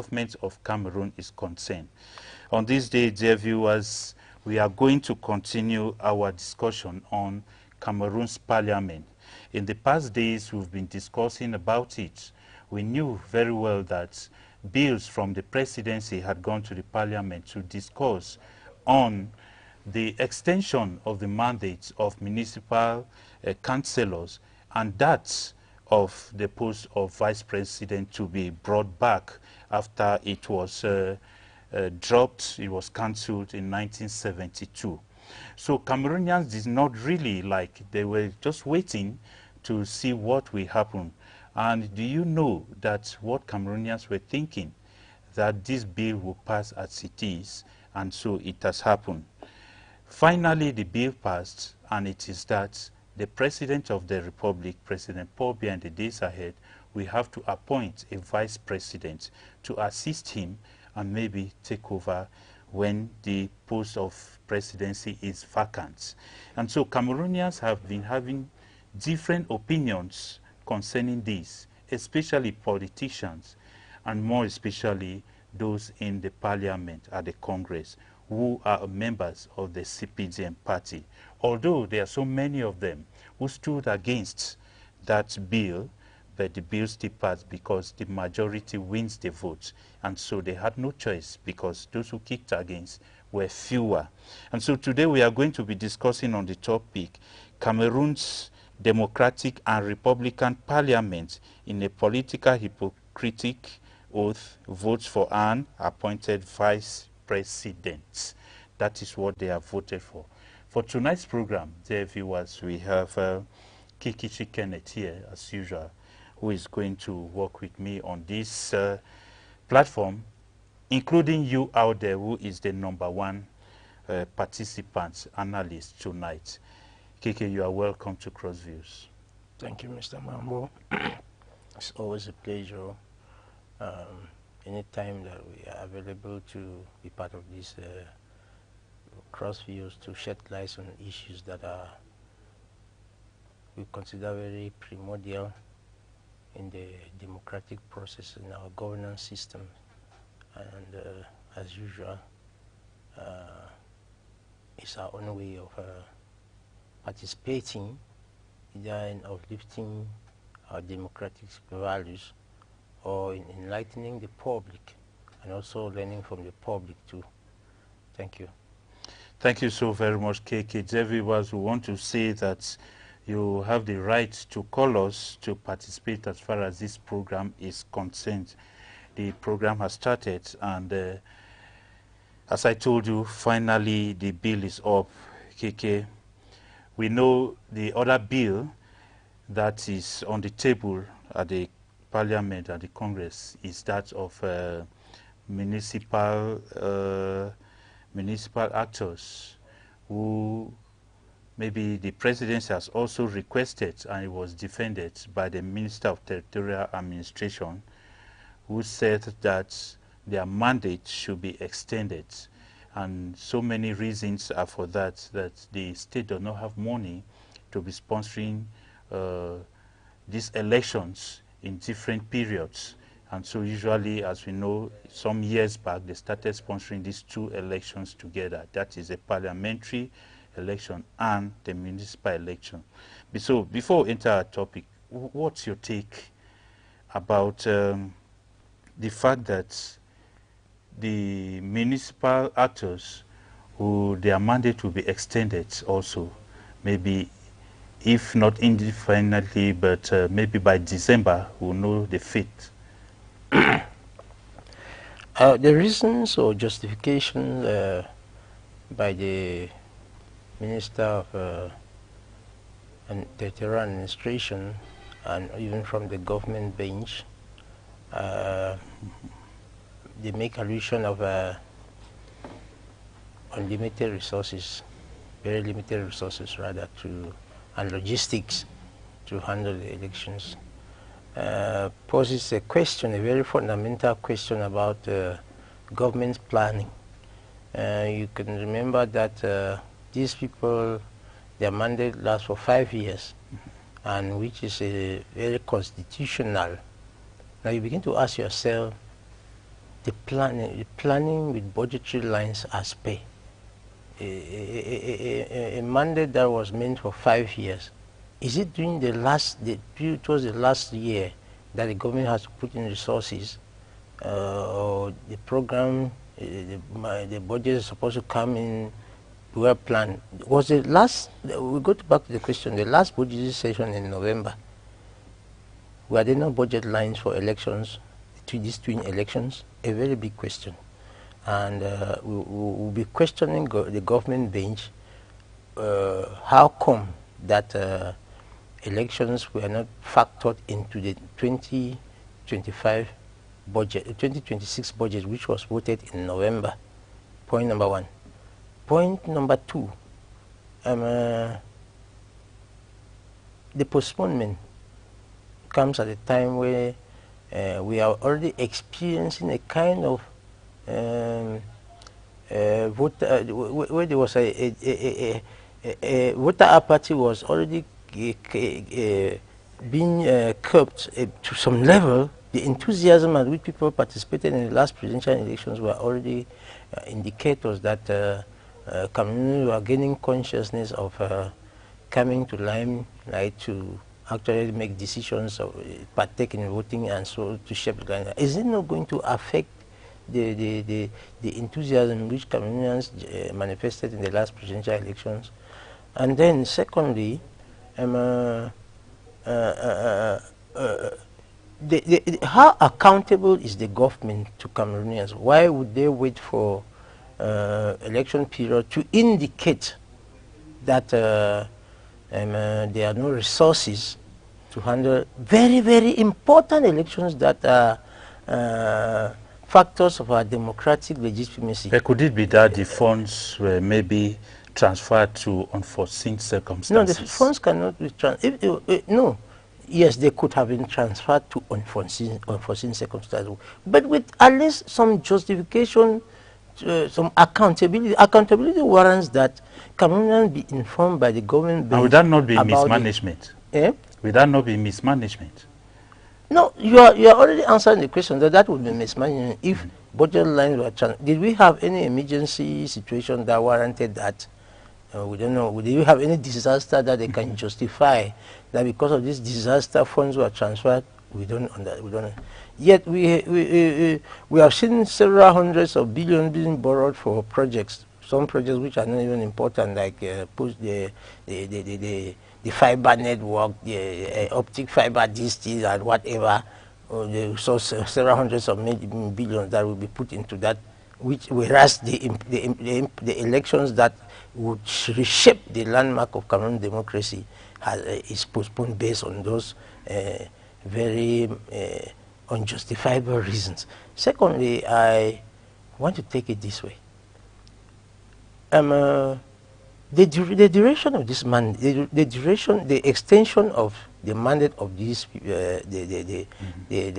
government of Cameroon is concerned. On this day, dear viewers, we are going to continue our discussion on Cameroon's parliament. In the past days, we've been discussing about it. We knew very well that bills from the presidency had gone to the parliament to discuss on the extension of the mandates of municipal councillors and that of the post of vice president to be brought back after it was dropped, it was cancelled in 1972. So Cameroonians did not really like, they were just waiting to see what will happen. And do you know that what Cameroonians were thinking? That this bill will pass as it is, and so it has happened. Finally, the bill passed, and it is that the President of the Republic, President Paul Biya, in the days ahead, we have to appoint a vice president to assist him and maybe take over when the post of presidency is vacant. And so Cameroonians have been having different opinions concerning this, especially politicians, and more especially those in the parliament at the Congress, who are members of the CPDM party. Although there are so many of them who stood against that bill, but the bill still passed because the majority wins the vote. And so they had no choice because those who kicked against were fewer. And so today we are going to be discussing on the topic, Cameroon's Democratic and Republican Parliament in a political hypocritic oath votes for an appointed vice president. That is what they have voted for. For tonight's program, dear viewers, we have Kikichi Kenneth here, as usual, who is going to work with me on this platform, including you out there, who is the #1 participant, analyst tonight. Kiki, you are welcome to Crossviews. Thank you, Mr. Mambo. It's always a pleasure. Anytime that we are available to be part of this Crossviews to shed light on issues that are we consider very primordial in the democratic process in our governance system. And as usual, it's our own way of participating either in uplifting our democratic values or in enlightening the public and also learning from the public too. Thank you. Thank you so very much, KK. Everyone, we want to say that you have the right to call us to participate as far as this program is concerned. The program has started, and as I told you, finally the bill is up, KK. We know the other bill that is on the table at the Parliament and the Congress is that of municipal actors who maybe the presidency has also requested, and it was defended by the Minister of Territorial Administration, who said that their mandate should be extended. And so many reasons are for that, that the state does not have money to be sponsoring these elections in different periods. And so usually, as we know, some years back, they started sponsoring these two elections together. That is a parliamentary election and the municipal election. So before we enter our topic, what's your take about the fact that the municipal actors, who their mandate will be extended also, maybe if not indefinitely, but maybe by December, we'll know the fate? The reasons or justification by the Minister of Territorial Administration and even from the government bench, they make allusion of unlimited resources, very limited resources rather, and logistics to handle the elections. Poses a question, a very fundamental question about government planning. You can remember that these people, their mandate lasts for 5 years, and which is a very constitutional. Now you begin to ask yourself, the planning with budgetary lines as pay. A mandate that was meant for 5 years. Is it during the last year that the government has to put in resources, or the program, the budget is supposed to come in well planned? Was the last, we go back to the question, the last budget session in November, were there no budget lines for elections, these twin elections? A very big question. And we'll be questioning the government bench, how come that elections were not factored into the 2025 budget, 2026 budget, which was voted in November. Point number one. Point number two, the postponement comes at a time where we are already experiencing a kind of where there was a voter apathy was already being curbed to some level. The enthusiasm at which people participated in the last presidential elections were already indicators that Cameroonians were gaining consciousness of coming to limelight to actually make decisions of partake in voting and so to shape the line. Is it not going to affect the enthusiasm which Cameroonians manifested in the last presidential elections? And then secondly, how accountable is the government to Cameroonians? Why would they wait for election period to indicate that there are no resources to handle very, very important elections that are factors of our democratic legitimacy? Could it be that the funds were maybe transferred to unforeseen circumstances? No, the funds cannot be transferred. No. Yes, they could have been transferred to unforeseen circumstances, but with at least some justification, some accountability. Accountability warrants that Cameroonians be informed by the government. And would that not be mismanagement? Would that not be mismanagement? No, you are already answering the question that would be mismanagement if budget lines were transferred. Did we have any emergency situation that warranted that? We don't know. Did you have any disaster that they can justify that because of this disaster funds were transferred? We don't know. Yet we have seen several hundreds of billions being borrowed for projects. Some projects which are not even important, like the fiber network, the optic fiber district, and whatever. They saw several hundreds of billions that will be put into that. Whereas the elections that would reshape the landmark of Cameroon democracy is postponed based on those very unjustifiable reasons. Secondly, I want to take it this way. The duration of this mandate, the extension of the mandate of these the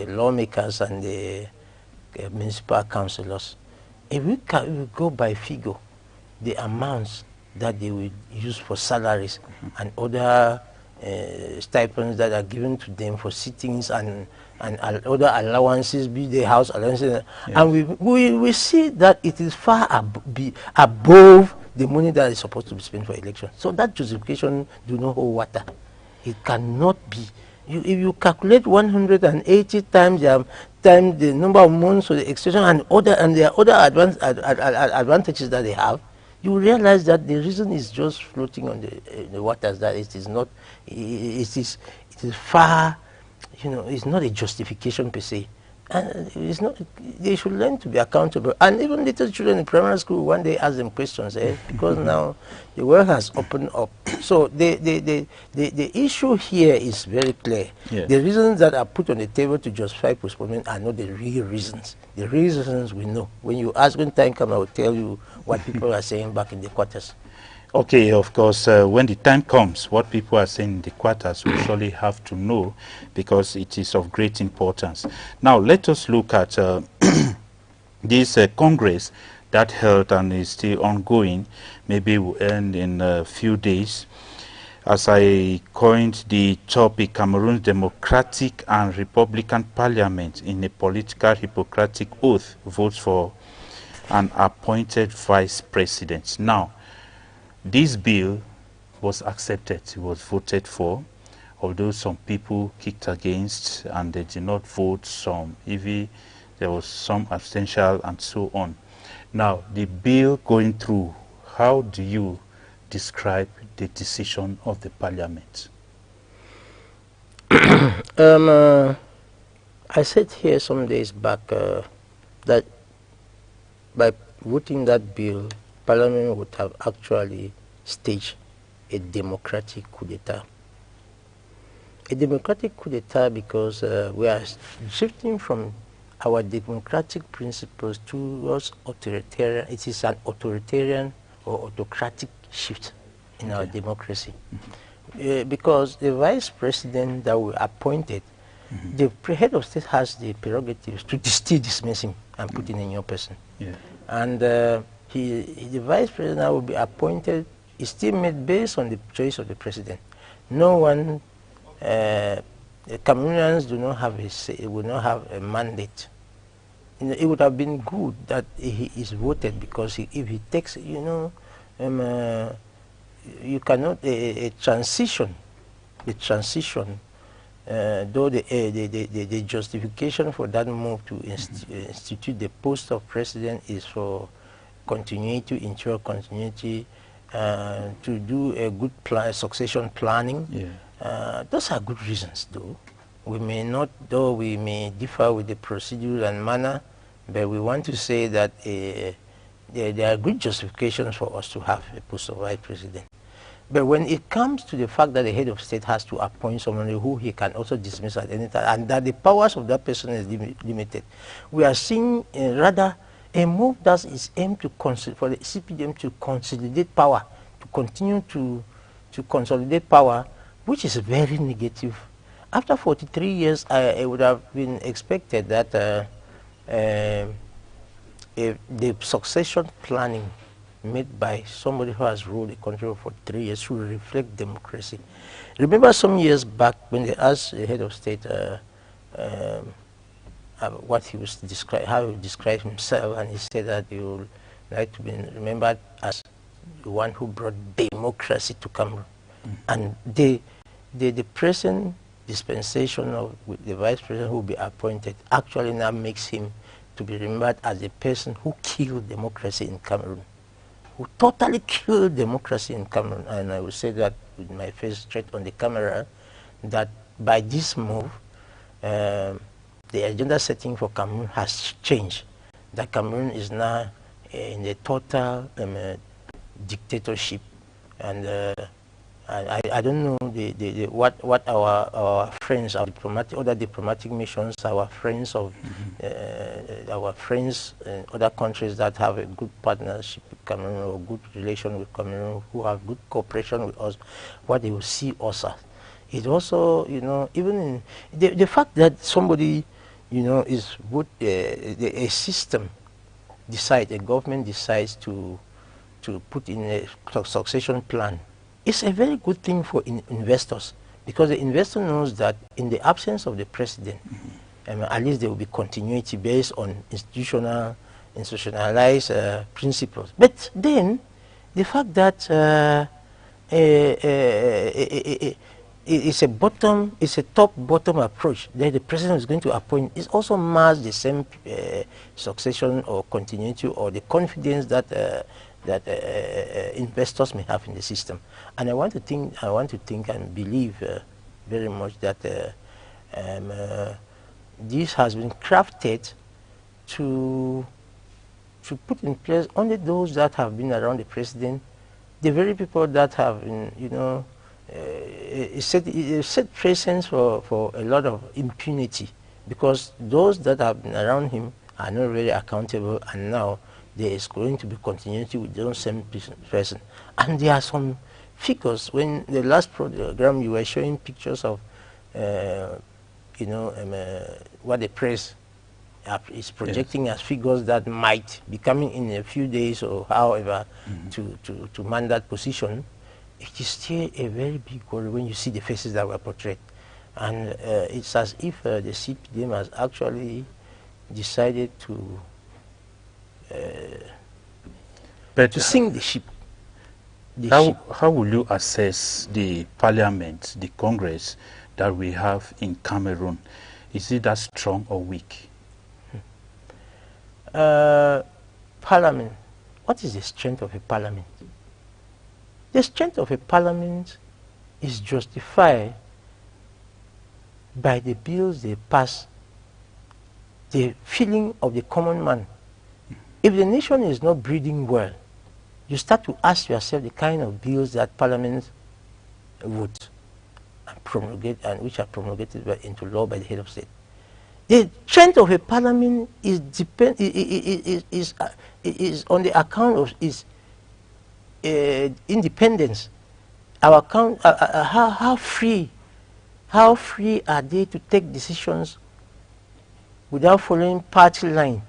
lawmakers and the municipal councillors, if we go by figure, the amounts that they will use for salaries and other stipends that are given to them for sittings and other allowances, be the house allowances, and we see that it is far above the money that is supposed to be spent for elections. So that justification do not hold water. It cannot be. If you calculate 180 times the number of months for the extension and the other advantages that they have, you realize that the reason is just floating on the waters, that it is not, it is far, it's not a justification per se. And it's not, they should learn to be accountable. And even little children in primary school, one day ask them questions, because now the world has opened up. So the issue here is very clear. Yeah. The reasons that are put on the table to justify postponement are not the real reasons. The real reasons we know. When time comes, I will tell you what people are saying back in the quarters. Okay, of course, when the time comes, what people are saying in the quarters, we surely have to know, because it is of great importance. Now, let us look at this Congress that held and is still ongoing. Maybe will end in a few days. as I coined the topic, Cameroon's Democratic and Republican Parliament in a political Hippocratic oath votes for an appointed vice president. Now, this bill was accepted, it was voted for, although some people kicked against and they did not vote, some even there was some abstention and so on. Now, the bill going through, how do you describe the decision of the parliament? I said here some days back that by voting that bill, Parliament would have actually staged a democratic coup d'etat. A democratic coup d'etat because we are shifting from our democratic principles towards authoritarian. It is an authoritarian or autocratic shift in our democracy. Because the vice president that we appointed, the head of state has the prerogatives to still dismiss him and put in a new person. And the vice president that will be appointed is still made based on the choice of the president. No one, Cameroonians do not have a say, will not have a mandate. You know, it would have been good that he is voted because if he takes, you know, you cannot the transition, though the justification for that move to institute the post of president is for continuity, to ensure continuity, to do a good succession planning. Those are good reasons, though. We may not, though we may differ with the procedure and manner, but we want to say that there are good justifications for us to have a post of vice president. But when it comes to the fact that the head of state has to appoint someone who he can also dismiss at any time, and that the powers of that person is limited, we are seeing rather a move that is aimed to for the CPDM to consolidate power, to continue to consolidate power, which is very negative. After 43 years, it would have been expected that the succession planning made by somebody who has ruled the country for 3 years should reflect democracy. Remember some years back when they asked the head of state what he was how he described himself, and he said that he would like to be remembered as the one who brought democracy to Cameroon. And the present dispensation of the vice president who will be appointed actually now makes him to be remembered as the person who killed democracy in Cameroon, who totally killed democracy in Cameroon. And I will say that with my face straight on the camera, that by this move, the agenda setting for Cameroon has changed. That Cameroon is now in a total dictatorship, and I don't know what our friends, our other diplomatic missions, our friends of other countries that have a good partnership with Cameroon or good relation with Cameroon, who have good cooperation with us, what they will see us as. It also, you know, even in the fact that somebody, you know, is what a system decides, a government decides to put in a succession plan. It's a very good thing for investors, because the investor knows that in the absence of the president, at least there will be continuity based on institutionalized principles. But then, the fact that it's a top-bottom approach that the president is going to appoint, is also masks the same succession or continuity or the confidence that investors may have in the system. And I want to think and believe very much that this has been crafted to put in place only those that have been around the president, the very people that have been, you know, set precedents for a lot of impunity, because those that have been around him are not really accountable, and now there is going to be continuity with those same person. And there are some figures. When the last program you were showing pictures of, you know, what the press is projecting as figures that might be coming in a few days or however to man that position. it is still a very big worry when you see the faces that were portrayed. And it's as if the CPDM has actually decided to sink the ship. How will you assess the parliament, the Congress that we have in Cameroon? Is it that strong or weak? Parliament. What is the strength of a parliament? The strength of a parliament is justified by the bills they pass, the feeling of the common man. If the nation is not breathing well, you start to ask yourself the kind of bills that parliament vote and promulgate, and which are promulgated into law by the head of state. The strength of a parliament is on the account of its independence. Our account, how free are they to take decisions without following party line?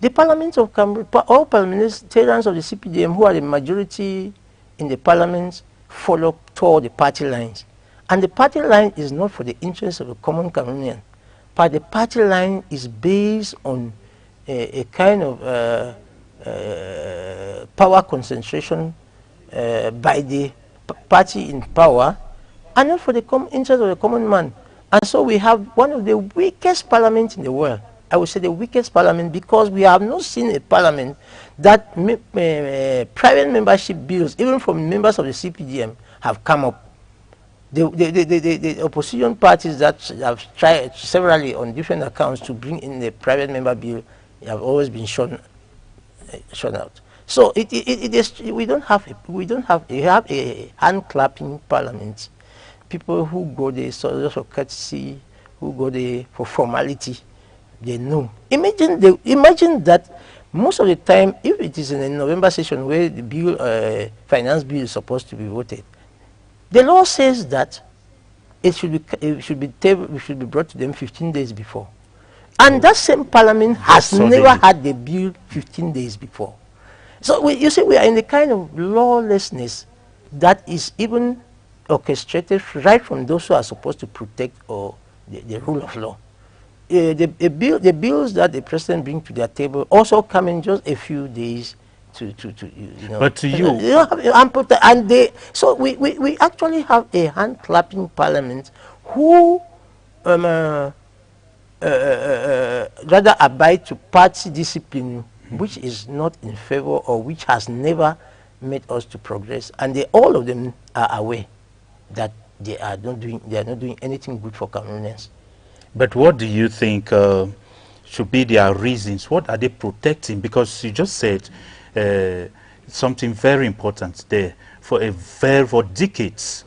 The parliaments of Cameroon, all parliamentarians of the CPDM who are the majority in the parliament follow toward the party lines. And the party line is not for the interests of the common Cameroonian, but the party line is based on a kind of power concentration by the party in power, and not for the interest of the common man. And so we have one of the weakest parliaments in the world. I would say the weakest parliament, because we have not seen a parliament that private membership bills, even from members of the CPDM, have come up. The opposition parties that have tried severally on different accounts to bring in the private member bill have always been shown out. So we have a hand clapping parliament, people who go there just for courtesy, who go there for formality. They know. Imagine that most of the time, if it is in a November session where the bill, finance bill is supposed to be voted, the law says that it should be brought to them 15 days before. And that same parliament has never had the bill 15 days before. So you see, we are in the kind of lawlessness that is even orchestrated right from those who are supposed to protect the rule of law. The bills that the president brings to their table also come in just a few days to But to you, so we actually have a hand clapping parliament who rather abide to party discipline, which is not in favor or which has never made us to progress, and all of them are aware that they are not doing anything good for Cameroonians. But what do you think should be their reasons? What are they protecting? Because you just said something very important there. For decades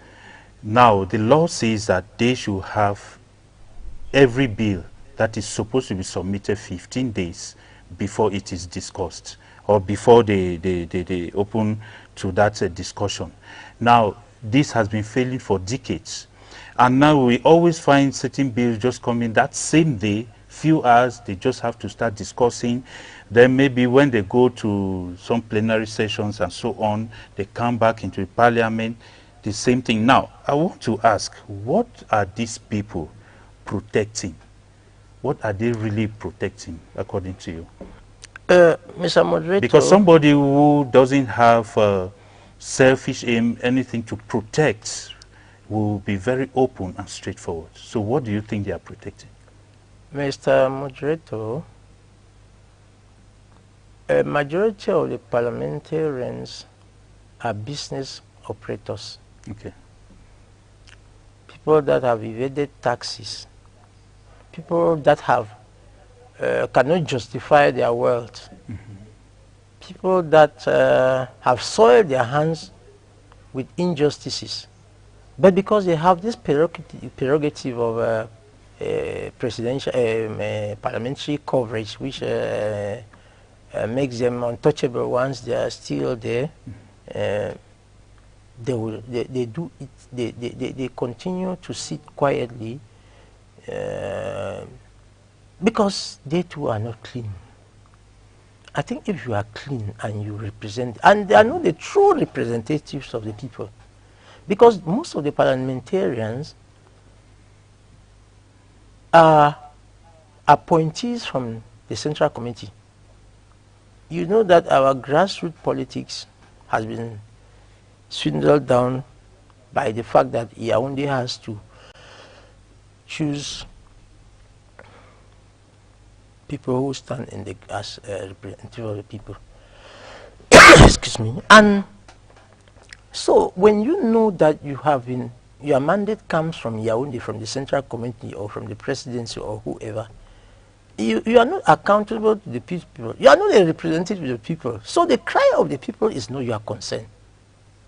now, the law says that they should have every bill that is supposed to be submitted 15 days before it is discussed, or before they open to that discussion. Now, this has been failing for decades. And now we always find certain bills just coming that same day, few hours, they just have to start discussing. Then maybe when they go to some plenary sessions and so on, they come back into the parliament, the same thing. Now, I want to ask, what are these people protecting? What are they really protecting, according to you? Mr. Moderator. Because somebody who doesn't have selfish aim, anything to protect, will be very open and straightforward. So what do you think they are protecting? Mr. Moderator, a majority of the parliamentarians are business operators. Okay. People that have evaded taxes, people that have cannot justify their wealth, people that have soiled their hands with injustices. But because they have this prerogative of presidential, parliamentary coverage, which makes them untouchable once they are still there, they continue to sit quietly because they too are not clean. I think if you are clean and you represent, and they are not the true representatives of the people, because most of the parliamentarians are appointees from the Central Committee. You know that our grassroots politics has been swindled down by the fact that Yaoundé has to choose people who stand in the as representative of the people. Excuse me. And so when you know that you have been, your mandate comes from Yaoundé, from the Central Committee or from the presidency or whoever, you are not accountable to the people. You are not a representative of the people. So the cry of the people is not your concern.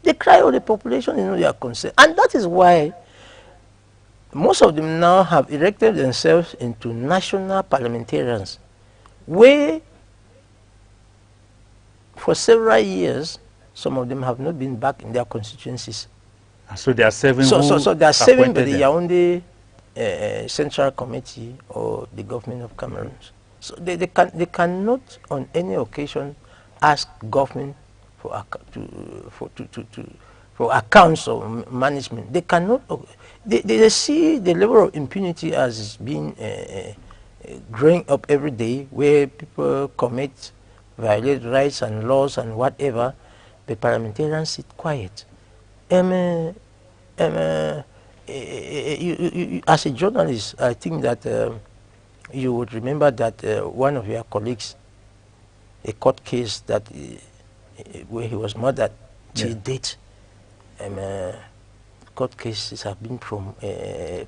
The cry of the population is not your concern. And that is why most of them now have erected themselves into national parliamentarians, where for several years, some of them have not been back in their constituencies. So they are serving. So they are serving by the them? Yaoundé Central Committee or the government of Cameroon. So they cannot on any occasion ask government for accounts of management. They cannot. They see the level of impunity as being growing up every day, where people violate rights and laws and whatever. The parliamentarians sit quiet. As a journalist, I think that you would remember that one of your colleagues, a court case that where he was murdered till date, court cases have been from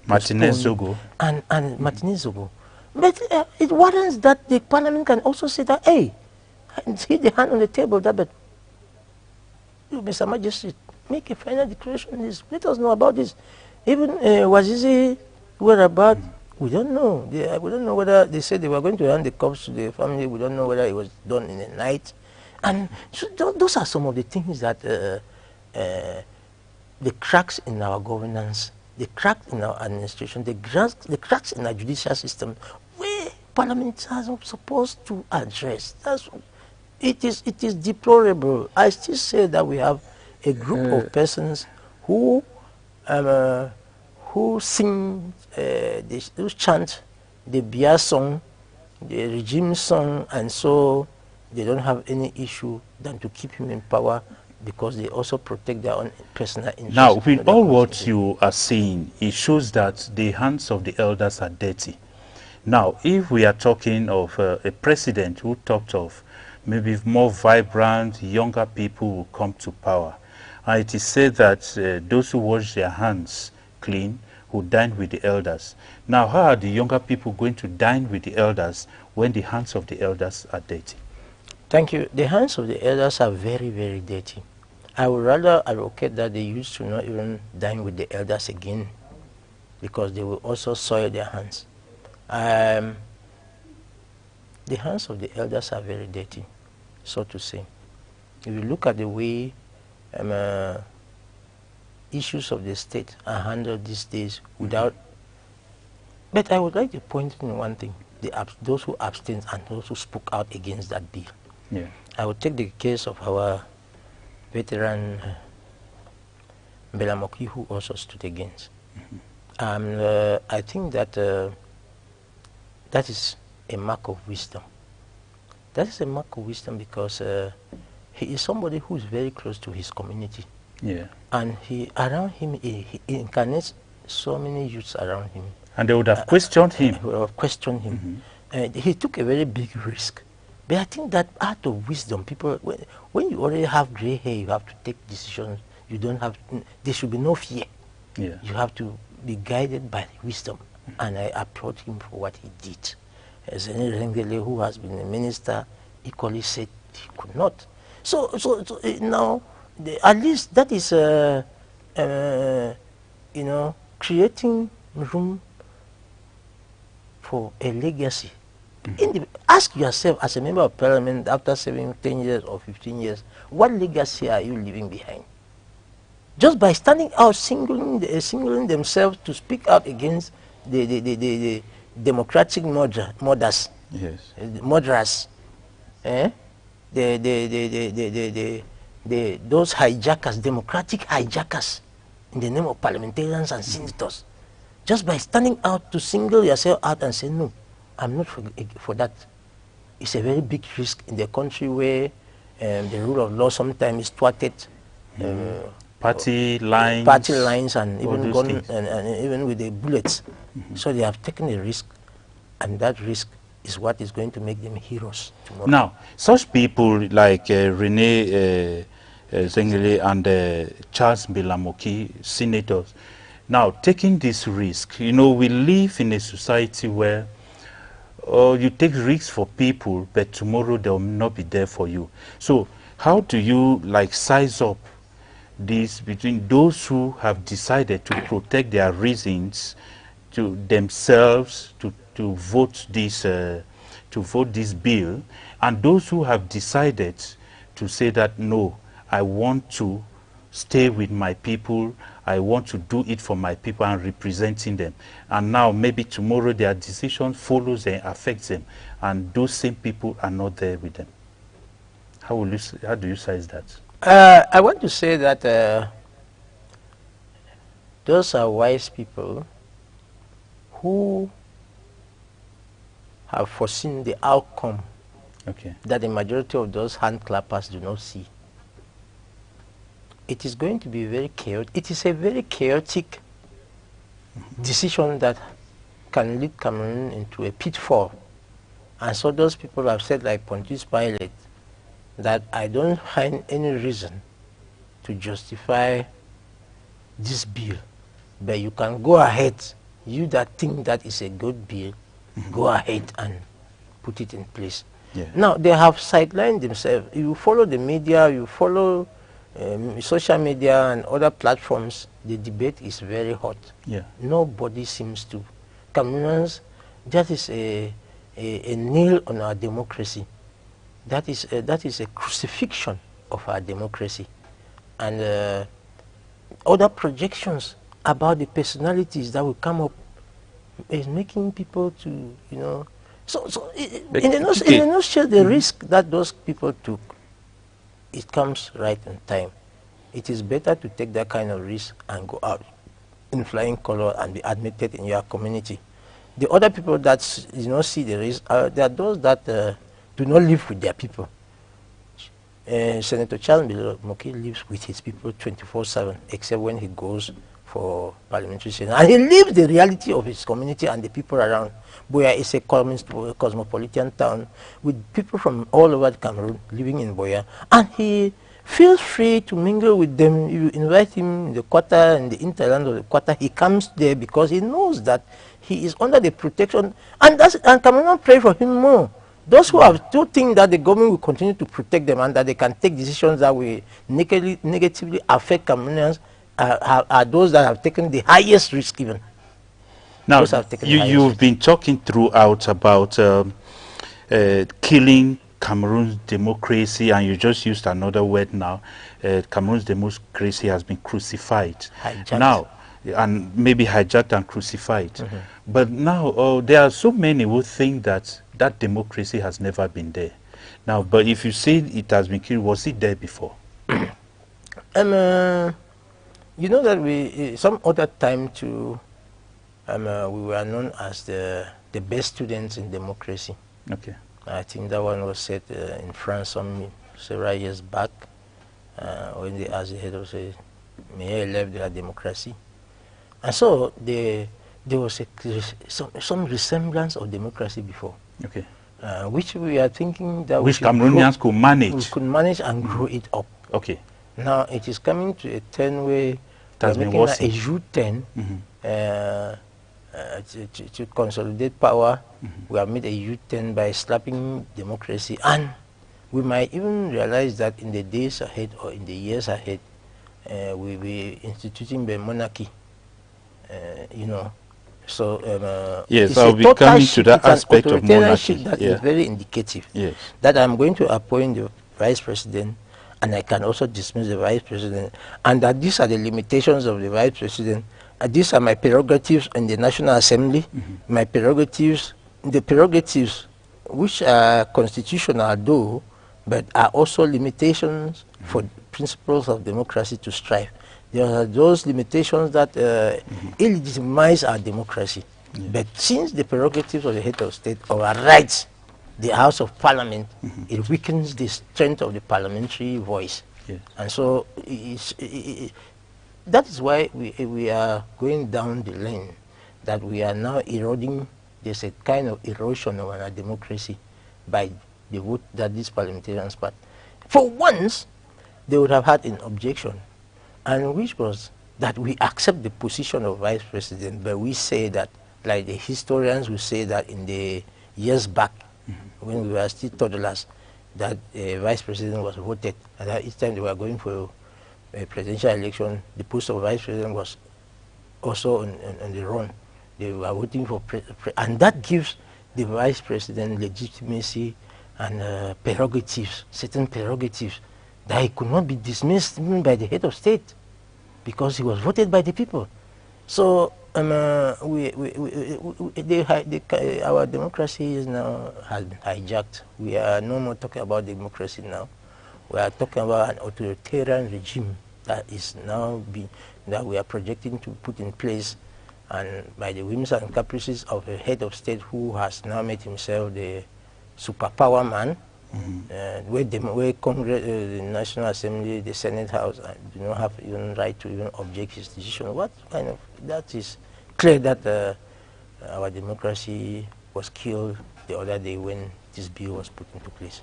Martinez Zogo and Martinez Zogo. But it warrants that the parliament can also say that, hey, hit the hand on the table, that, but you, Mr. Magistrate, make a final declaration on this. Let us know about this. Even Wazizi, whereabout, we don't know. We don't know whether they said they were going to hand the corpse to the family. We don't know whether it was done in the night. And so those are some of the things that the cracks in our governance, the cracks in our administration, the cracks in our judicial system, where parliament are supposed to address. It is deplorable. I still say that we have a group of persons who sing, who chant the Bia song, the regime song, and so they don't have any issue than to keep him in power, because they also protect their own personal interests. Now, with all what you are saying, it shows that the hands of the elders are dirty. Now, if we are talking of a president who talked of maybe more vibrant, younger people will come to power, and it is said that those who wash their hands clean will dine with the elders. Now, how are the younger people going to dine with the elders when the hands of the elders are dirty? Thank you. The hands of the elders are very, very dirty. I would rather advocate that they used to not even dine with the elders again, because they will also soil their hands. The hands of the elders are very dirty, so to say. If you look at the way issues of the state are handled these days without... But I would like to point out one thing, those who abstained and those who spoke out against that bill. Yeah. I would take the case of our veteran Belamoki, who also stood against. I think that that is a mark of wisdom. That is a mark of wisdom because he is somebody who is very close to his community. Yeah. And around him, he incarnates so many youths around him. And they would have questioned him. Would have questioned him. He took a very big risk. But I think that out of wisdom, people, when you already have gray hair, you have to take decisions. You don't have, there should be no fear. Yeah. You have to be guided by wisdom. And I applaud him for what he did. As any Rengele, who has been a minister, equally said he could not. So now, at least that is, you know, creating room for a legacy. Ask yourself, as a member of parliament, after serving 10 years or 15 years, what legacy are you leaving behind? Just by standing out, singling themselves to speak out against the democratic murderers, yes, murderers, those hijackers, democratic hijackers. in the name of parliamentarians and senators, just by standing out to single yourself out and say, no, I'm not for that. It's a very big risk in the country where the rule of law sometimes is thwarted. Party lines and even gun and even with the bullets. So they have taken a risk, and that risk is what is going to make them heroes tomorrow. Now, such people like Rene Zengele and Charles Mbelamoki, senators, now taking this risk, you know, we live in a society where you take risks for people, but tomorrow they will not be there for you. So how do you like size up this between those who have decided to protect their reasons to themselves to vote this bill, and those who have decided to say that no, I want to stay with my people, I want to do it for my people and representing them, and now maybe tomorrow their decision follows and affects them, and those same people are not there with them? How do you size that? I want to say that those are wise people who have foreseen the outcome that the majority of those hand clappers do not see. It is going to be very chaotic. It is a very chaotic decision that can lead Cameroon into a pitfall. And so those people have said, like Pontius Pilate, that I don't find any reason to justify this bill, but you can go ahead, you that think that is a good bill, go ahead and put it in place. Now, they have sidelined themselves. You follow the media, you follow social media and other platforms, the debate is very hot. Nobody seems to. Cameroonians, that is a nail on our democracy. That is a crucifixion of our democracy. And other projections about the personalities that will come up is making people to, you know. So in a nutshell, the risk that those people took, it comes right in time. It is better to take that kind of risk and go out in flying color and be admitted in your community. The other people that see the risk, there are those that do not live with their people. Senator Charles Mbelamoki lives with his people 24/7, except when he goes for parliamentary session. And he lives the reality of his community and the people around. Boya is a cosmopolitan town with people from all over Cameroon living in Boya. And he feels free to mingle with them. You invite him in the quarter, in the interland of the quarter, he comes there because he knows that he is under the protection. And Cameroon pray for him more. Those who have still think that the government will continue to protect them and that they can take decisions that will negatively affect Cameroonians are those that have taken the highest risk even. Now, you've been talking throughout about killing Cameroon's democracy, and you just used another word now. Cameroon's democracy has been crucified. Hijacked. Now, and maybe hijacked and crucified. But now there are so many who think that that democracy has never been there. Now, but if you say it has been killed, was it there before? You know that some other time too, we were known as the best students in democracy. I think that one was said in France several years back, when they asked the head of the meilleur élève de la démocratie. And so there was some resemblance of democracy before, which we are thinking that which Cameroonians could manage. We could manage and grow it up. Now it is coming to a turn where we're making a U-turn to consolidate power. We have made a U-turn by slapping democracy, and we might even realize that in the days ahead or in the years ahead, we'll be instituting the monarchy. You know, so yes, I'll be coming to that aspect of monarchy. That is very indicative. That I'm going to appoint the vice president, and I can also dismiss the vice president, and that these are the limitations of the vice president. These are my prerogatives in the National Assembly, my prerogatives, the prerogatives which are constitutional though, but are also limitations for principles of democracy to strive. There are those limitations that illegitimize our democracy. But since the prerogatives of the head of state overrides the House of Parliament, it weakens the strength of the parliamentary voice. And so that is why we are going down the lane that we are now eroding. There's a kind of erosion of our democracy by the vote that these parliamentarians passed. For once, they would have had an objection, and which was that we accept the position of vice president, but we say that, like the historians will say that in the years back, when we were still toddlers, that vice president was voted, and that each time they were going for a presidential election, the post of vice president was also on the run. They were voting for and that gives the vice president legitimacy and prerogatives, certain prerogatives, that he could not be dismissed even by the head of state because he was voted by the people. So our democracy is now has been hijacked. We are no more talking about democracy now. We are talking about an authoritarian regime that is now that we are projecting to put in place, and by the whims and caprices of a head of state who has now made himself the superpower man, where Congress, the National Assembly, the Senate House do not have even right to even object his decision. What kind of, that is clear that our democracy was killed the other day when this bill was put into place.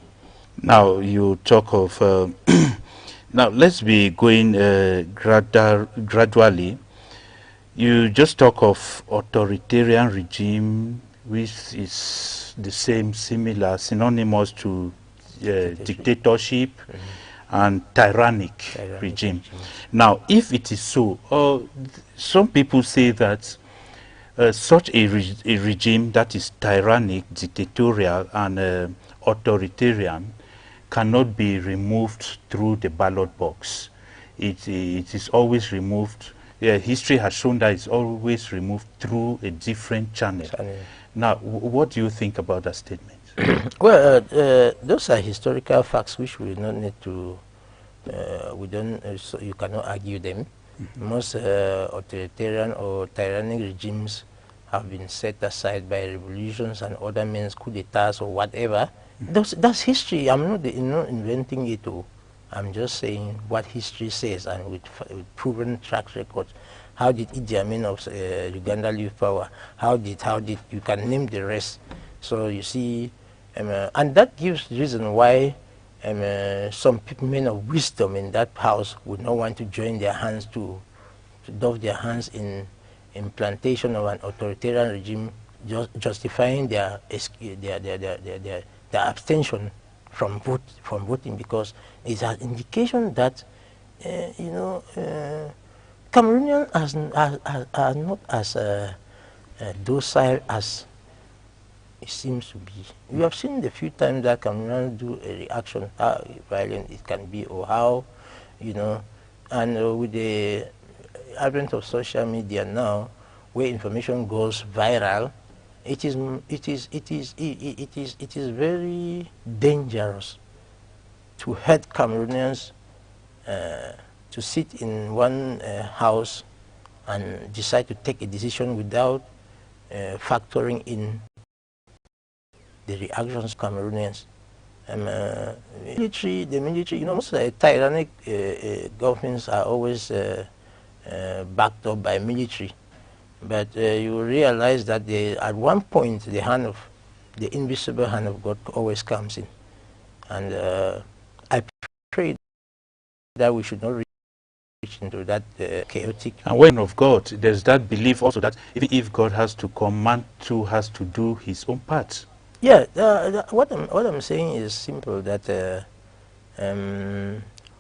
Now you talk of, now let's be going gradually. You just talk of authoritarian regime, which is the same, similar, synonymous to dictatorship and tyrannic regime. Now, if it is so, some people say that such a regime that is tyrannic, dictatorial, and authoritarian cannot be removed through the ballot box. It is always removed. History has shown that it's always removed through a different channel. Now, what do you think about that statement? Well, those are historical facts which we don't need to, so you cannot argue them. Most authoritarian or tyrannic regimes have been set aside by revolutions and other means, coup d'etats or whatever. That's history. I'm not inventing it all. I'm just saying what history says, and with proven track records. How did Idi Amin of Uganda leave power? How did you can name the rest? So you see, and that gives reason why some people, men of wisdom in that house, would not want to join their hands to doff their hands in implantation of an authoritarian regime, justifying their abstention from voting, because it's an indication that Cameroonians are not as docile as it seems to be. We have seen the few times that Cameroonians do a reaction, how violent it can be, or how, and with the advent of social media now, where information goes viral, it is very dangerous to hurt Cameroonians to sit in one house and decide to take a decision without factoring in the reactions of Cameroonians. The military, most tyrannic governments are always backed up by military. But you realize that at one point the invisible hand of God always comes in. And I pray that we should not reach into that chaotic. And when of God, there's that belief also that even if God has to come, man too has to do his own part. Yeah, what I'm saying is simple, that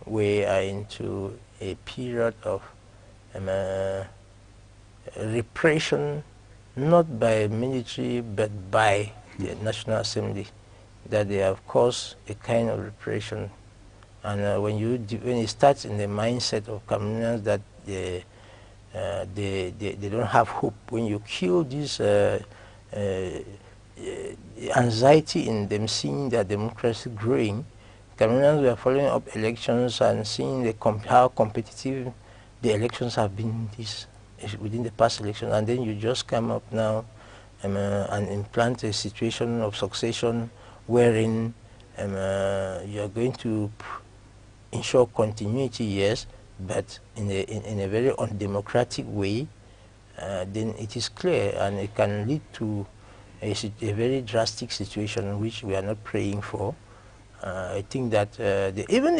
we are into a period of repression, not by military but by the National Assembly, that they have caused a kind of repression. And when it starts in the mindset of Cameroonians that they don't have hope, when you kill this anxiety in them, seeing their democracy growing, Cameroonians were following up elections and seeing how competitive the elections have been this within the past election, and then you just come up now and implant a situation of succession wherein you are going to ensure continuity, yes, but in a very undemocratic way, then it is clear, and it can lead to a very drastic situation which we are not praying for. I think that even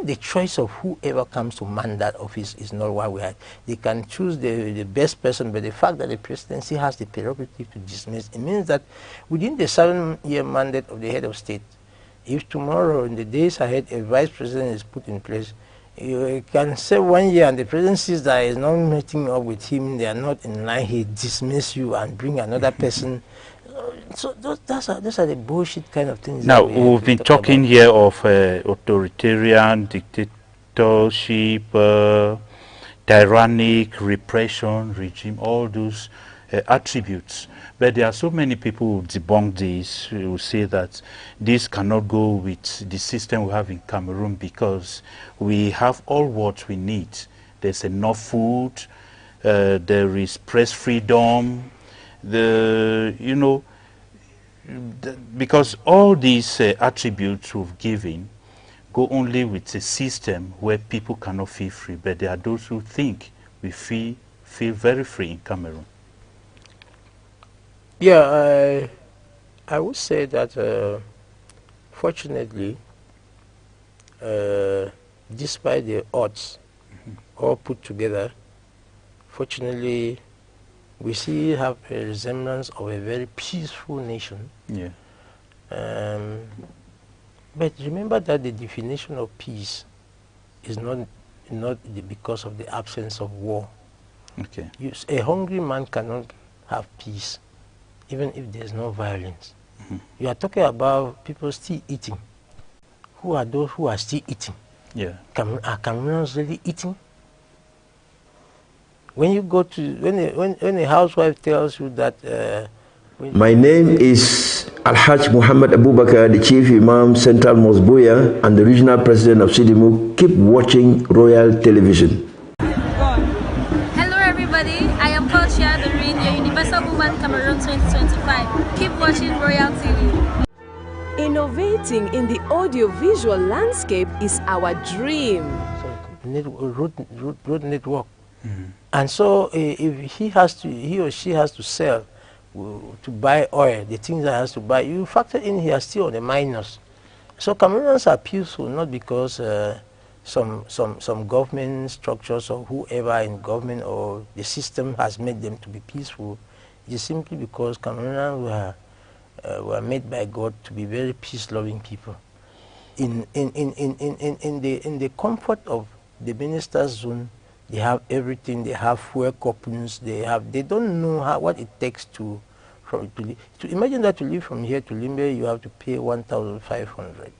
the choice of whoever comes to man that office is not what we have. They can choose the best person, but the fact that the presidency has the prerogative to dismiss, it means that within the 7-year mandate of the head of state, if tomorrow, in the days ahead, a vice president is put in place, you can say 1 year and the president sees that is not meeting up with him, they are not in line, he dismiss you and bring another person. So those are the bullshit kind of things. Now, we've been talking here of authoritarian, dictatorship, tyrannic, repression, regime, all those attributes. But there are so many people who debunk this, who say that this cannot go with the system we have in Cameroon because we have all what we need. There's enough food, there is press freedom, because all these attributes we've given go only with a system where people cannot feel free, but there are those who think we feel very free in Cameroon. Yeah, I would say that fortunately, despite the odds all put together, fortunately, we still have a resemblance of a very peaceful nation. Yeah. But remember that the definition of peace is not because of the absence of war. Okay. A hungry man cannot have peace, even if there's no violence. Mm-hmm. You are talking about people still eating. Who are those who are still eating? Yeah. Are Cameroonians really eating? When you go to, when a housewife tells you that... My name is Al-Hajj Muhammad Abubakar, the Chief Imam, Central Mosque Buya, and the Regional President of Sidimu. Keep watching Royal Television. Hello everybody, I am Portia, the Universal Woman Cameroon 2025. Keep watching Royal TV. Innovating in the audiovisual landscape is our dream. So, road network. Mm-hmm. And so if he or she has to sell, to buy oil, the things that has to buy, you factor in here still on the minus. So Cameroonians are peaceful not because some government structures or whoever in government or the system has made them to be peaceful. It is simply because Cameroonians were made by God to be very peace-loving people. In the comfort of the minister's zone, they have everything. They have fuel coupons. They don't know what it takes to imagine that to live from here to Limbe, you have to pay 1,500.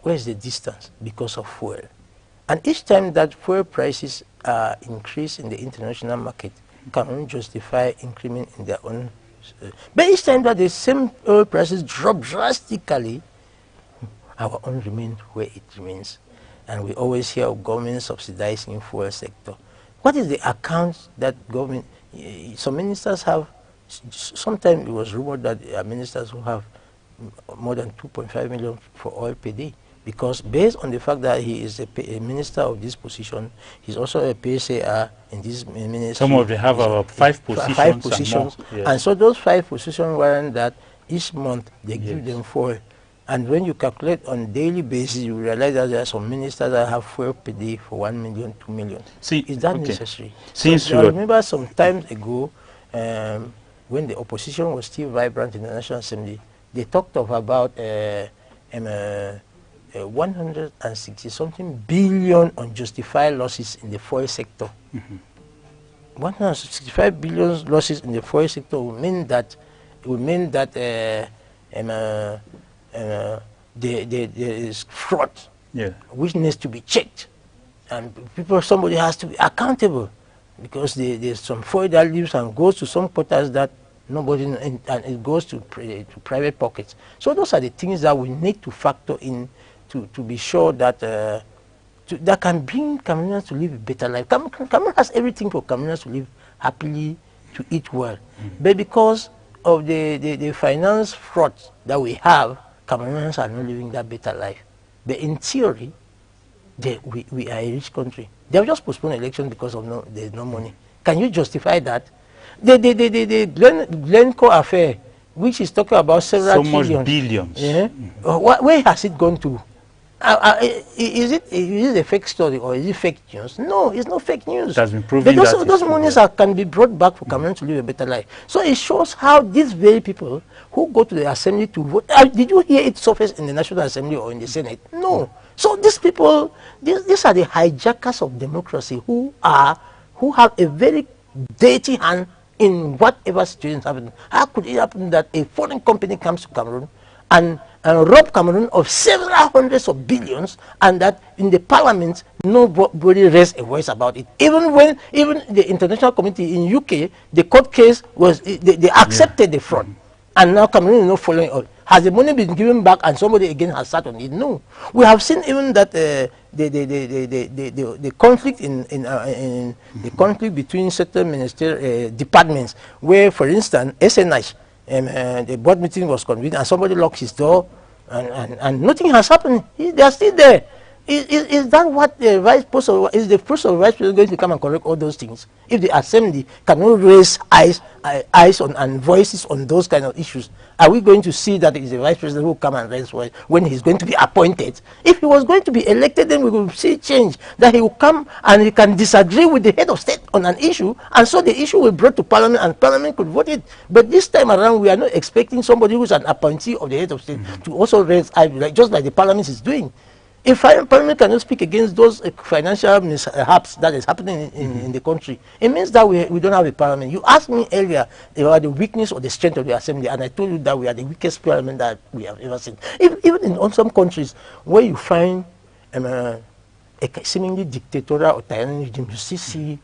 Where's the distance? Because of fuel. And each time that fuel prices increase in the international market, Cameroon justify increment in their own. But each time that the same oil prices drop drastically, our own remains where it remains. And we always hear of government subsidizing fuel sector. What is the account that government, some ministers have, sometimes it was rumored that there are ministers who have more than 2.5 million for oil per day. Because based on the fact that he is a minister of this position, he's also a PSAR in this ministry. Some of them have about 5 positions. 5 positions. And, more. Yes. And so those 5 positions warrant that each month they give them fuel. And when you calculate on daily basis, you realize that there are some ministers that have fuel per day for 1 million, 2 million. See, is that necessary? Since I remember some time ago, when the opposition was still vibrant in the National Assembly, they talked of about 160-something billion unjustified losses in the fuel sector. Mm-hmm. 165 billion losses in the fuel sector would mean that there is fraud, which needs to be checked, and somebody has to be accountable, because there's some fuel that leaves and goes to some quotas that nobody, and it goes to private pockets. So those are the things that we need to factor in to be sure that that can bring Cameroonians to live a better life. Cameroon has everything for Cameroonians to live happily, to eat well. But because of the finance fraud that we have, Cameroonians are not living that better life. But in theory, we are a rich country. They have just postponed elections because of there's no money. Can you justify that? The Glencore affair, which is talking about several trillions. Much billions. Yeah? Where has it gone to? Is it a fake story or is it fake news? No, it's not fake news. It has been proven that those monies can be brought back for Cameroon to live a better life. So it shows how these very people who go to the assembly to vote, did you hear it surface in the National Assembly or in the Senate? No. So these people, these are the hijackers of democracy who have a very dirty hand in whatever situation is happening. How could it happen that a foreign company comes to Cameroon and rob Cameroon of several hundreds of billions, and that in the parliament nobody raised a voice about it? Even the international community in UK, the court case was they accepted the fraud, and now Cameroon is not following up. Has the money been given back and somebody again has sat on it? No. We have seen even that the conflict the conflict between certain ministerial departments, where, for instance, SNH, the board meeting was convened and somebody locked his door and nothing has happened. They are still there. Is that what the vice president, is the first of the vice president going to come and correct all those things? If the assembly cannot raise eyes on and voices on those kind of issues, are we going to see that it is the vice president who will come and raise voice when he's going to be appointed? If he was going to be elected, then we will see change, that he will come and he can disagree with the head of state on an issue, and so the issue will be brought to parliament and parliament could vote it. But this time around, we are not expecting somebody who is an appointee of the head of state to also raise eyes, just like the parliament is doing. If Parliament cannot speak against those financial mishaps that is happening in the country, it means that we don't have a parliament. You asked me earlier about the weakness or the strength of the assembly, and I told you that we are the weakest parliament that we have ever seen. Even in some countries where you find a seemingly dictatorial or tyrannical regime, you see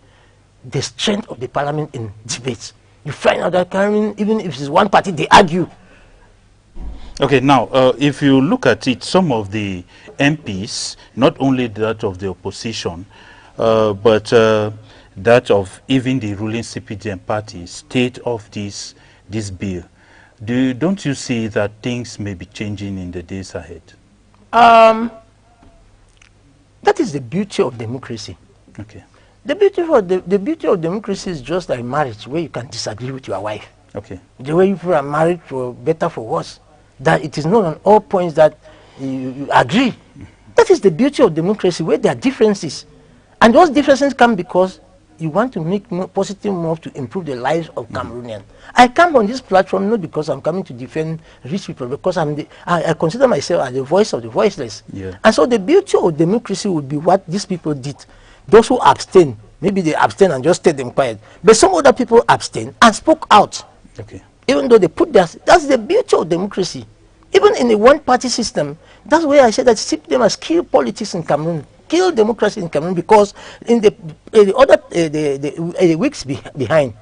the strength of the parliament in debates. You find out that even if it's one party, they argue. Okay, now, if you look at it, some of the MPs, not only that of the opposition, but that of even the ruling CPDM party, state of this bill. Don't you see that things may be changing in the days ahead? That is the beauty of democracy. Okay. The beauty of democracy is just like marriage, where you can disagree with your wife. Okay. The way people are married, for better, for worse, that it is not on all points that you agree. That is the beauty of democracy, where there are differences. And those differences come because you want to make more positive moves to improve the lives of Cameroonians. I come on this platform not because I'm coming to defend rich people, because I consider myself as the voice of the voiceless. Yeah. And so the beauty of democracy would be what these people did. Those who abstain, maybe they abstain and just stay them quiet. But some other people abstain and spoke out. Okay. Even though they put that's the beauty of democracy. Even in the one-party system, that's where I said that CPDM has killed politics in Cameroon, killed democracy in Cameroon, because in the weeks behind,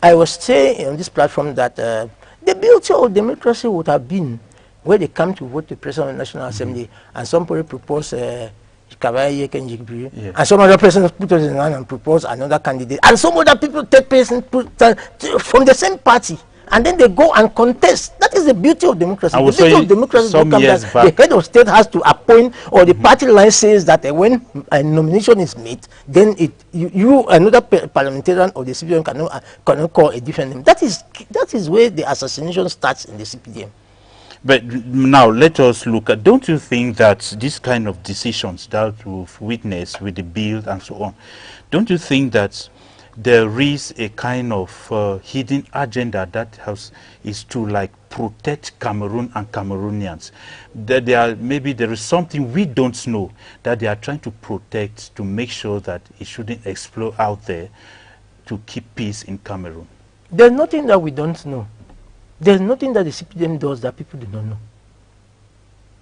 I was saying on this platform that the beauty of democracy would have been where they come to vote the president of the National Assembly, and somebody propose and some other person put us in line and propose another candidate, and some other people take person from the same party, and then they go and contest. That is the beauty of democracy. The beauty of democracy is that the head of state has to appoint, or the party line says that when a nomination is made, then you another parliamentarian or the CPDM cannot call a different name. That is where the assassination starts in the CPDM. But now let us look at, don't you think that this kind of decisions that we've witnessed with the bill and so on, don't you think that there is a kind of hidden agenda that is to like protect Cameroon and Cameroonians? That maybe there is something we don't know that they are trying to protect, to make sure that it shouldn't explode out there, to keep peace in Cameroon. There's nothing that we don't know. There's nothing that the CPDM does that people do not know.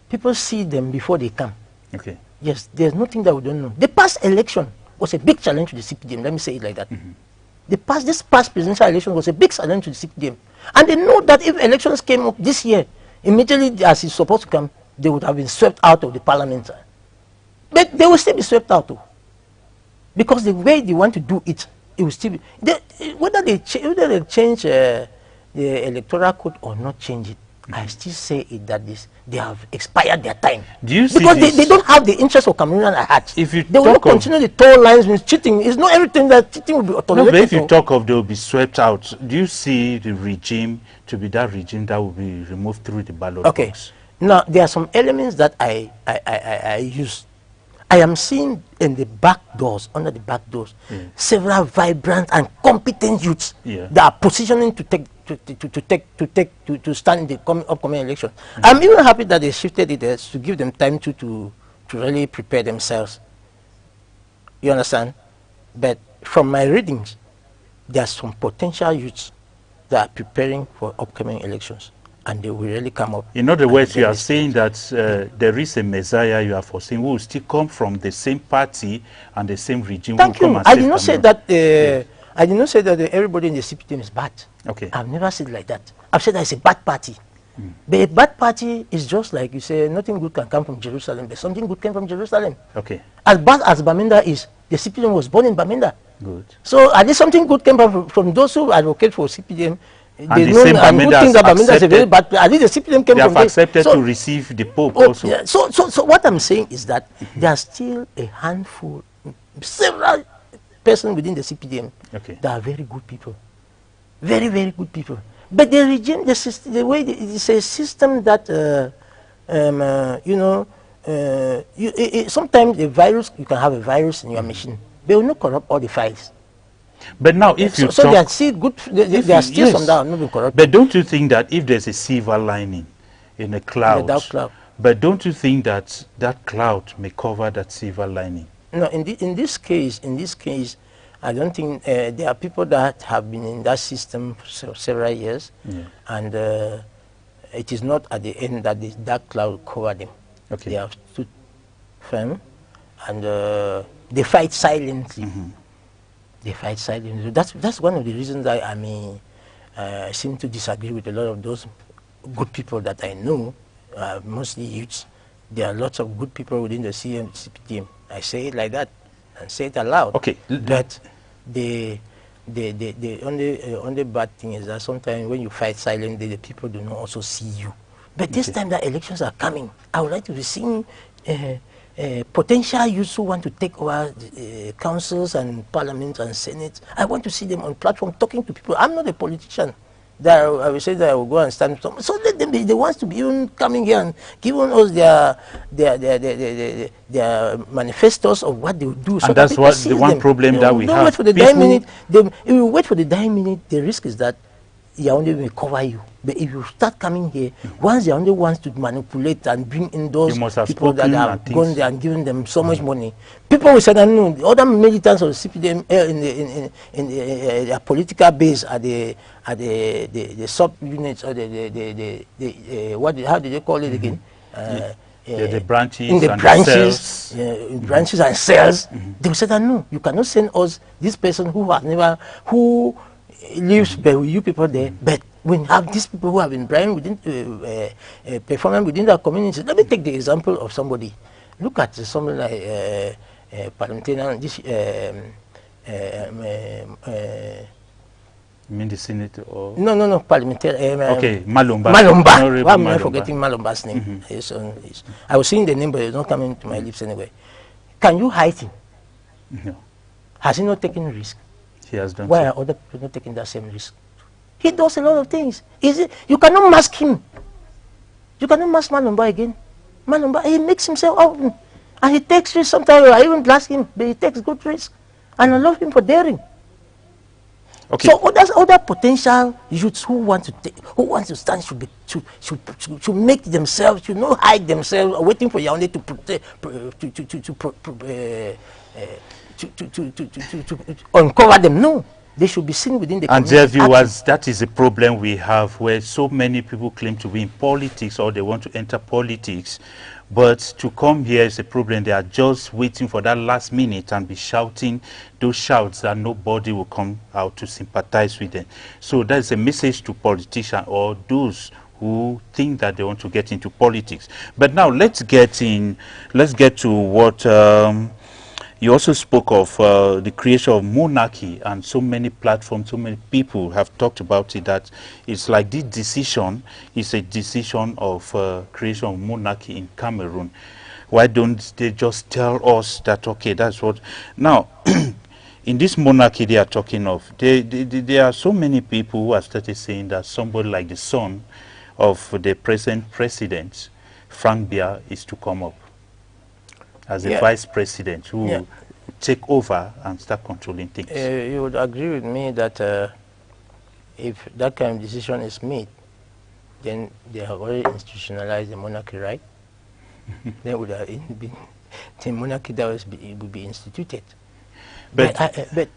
People see them before they come. Okay. Yes, there's nothing that we don't know. The past election was a big challenge to the CPDM. Let me say it like that. This past presidential election was a big challenge to the CPDM. And they know that if elections came up this year, immediately as it's supposed to come, they would have been swept out of the parliament. But they will still be swept out, too. Because the way they want to do it, it will still be... whether they change the electoral code or not change it, I still say it that they have expired their time. Do you see because this? they don't have the interest of Cameroonian at heart. If you they will not continue the toll lines with cheating. It's not everything that cheating will be tolerated. No, but if you talk of they will be swept out, do you see the regime to be that regime that will be removed through the ballot box? Now, there are some elements that I use. I am seeing in the back doors, under the back doors, several vibrant and competent youths that are positioning to stand in the upcoming election. I'm even happy that they shifted it to give them time to really prepare themselves. You understand? But from my readings, there are some potential youths that are preparing for upcoming elections, and they will really come up. In other words, you are saying that there is a Messiah you are foreseeing who will still come from the same party and the same regime. Thank you. I did not say that. I did not say that everybody in the CPDM is bad. Okay. I've never said like that. I've said that it's a bad party. But a bad party is just like you say, nothing good can come from Jerusalem, but something good came from Jerusalem. Okay. As bad as Bamenda is, the CPDM was born in Bamenda. Good. So at least something good came from those who advocate for CPDM. And they the know same and good thing that Bamenda is a very bad. At least the CPDM came they from have accepted to receive the Pope also. Yeah. So what I'm saying is that there are still a handful, several persons within the CPDM that are very good people. Very, very good people. But the regime, the system, the way it's a system that, you know, sometimes the virus, you can have a virus in your machine. They will not corrupt all the files. But now, if you so they are still good. There are still some that are not being corrupted. But don't you think that if there's a silver lining in a cloud, cloud, but don't you think that that cloud may cover that silver lining? No, in this case, I don't think there are people that have been in that system for several years, and it is not at the end that the dark cloud covered them. Okay. They have stood firm, and they fight silently. They fight silently. That's one of the reasons I may seem to disagree with a lot of those good people that I know, mostly youths. There are lots of good people within the CPDM. I say it like that and say it aloud. Okay. But the only bad thing is that sometimes when you fight silently, the people do not also see you. But this time that elections are coming, I would like to be seeing potential youths who want to take over councils and parliaments and senates. I want to see them on platform talking to people. I'm not a politician. That I will say that I will go and stand. So let them be the ones to be even coming here and giving us their manifestos of what they will do. So and that's what the one problem that we have. Wait for the dying minute. If you wait for the dying minute, the risk is that Yaoundé will cover you. But if you start coming here, once Yaoundé wants to manipulate and bring in those people that have gone there and given them so much money, people will say that no, the other militants of the CPDM in the political base are the sub-units or how did they call it again? The branches in the and branches, cells. In branches and cells. They will say that no, you cannot send us this person who lives with you people there, but we have these people who have been performing within their community. Let me take the example of somebody. Look at someone like parliamentarian. You mean the Senate or? No, parliamentarian. Okay, Malumba. Why am I forgetting Malumba's name? I was seeing the name, but it's not coming to my lips anyway. Can you hide him? No. Has he not taken a risk? He has done. Why are other people not taking that same risk? He does a lot of things. You cannot mask him. You cannot mask Malumba again. Malumba, he makes himself open. And he takes risks. Sometimes I even blast him, but he takes good risks. And I love him for daring. Okay. So other potential youths who want to stand should make themselves, should not hide themselves, waiting for Yaoundé to uncover them. No, they should be seen within the community. And dear viewers, that is a problem we have, where so many people claim to be in politics or they want to enter politics, but to come here is a problem. They are just waiting for that last minute and be shouting those shouts that nobody will come out to sympathize with them. So that's a message to politicians or those who think that they want to get into politics. But now let's get to what you also spoke of, the creation of monarchy, and so many platforms, so many people have talked about it, that it's like this decision is a decision of creation of monarchy in Cameroon. Why don't they just tell us that, okay, that's what... Now, in this monarchy they are talking of, there are so many people who have started saying that somebody like the son of the present president, Frank Biya, is to come up as a vice president who will take over and start controlling things. You would agree with me that if that kind of decision is made, then they have already institutionalized the monarchy, right? Then would have been the monarchy that would be instituted. But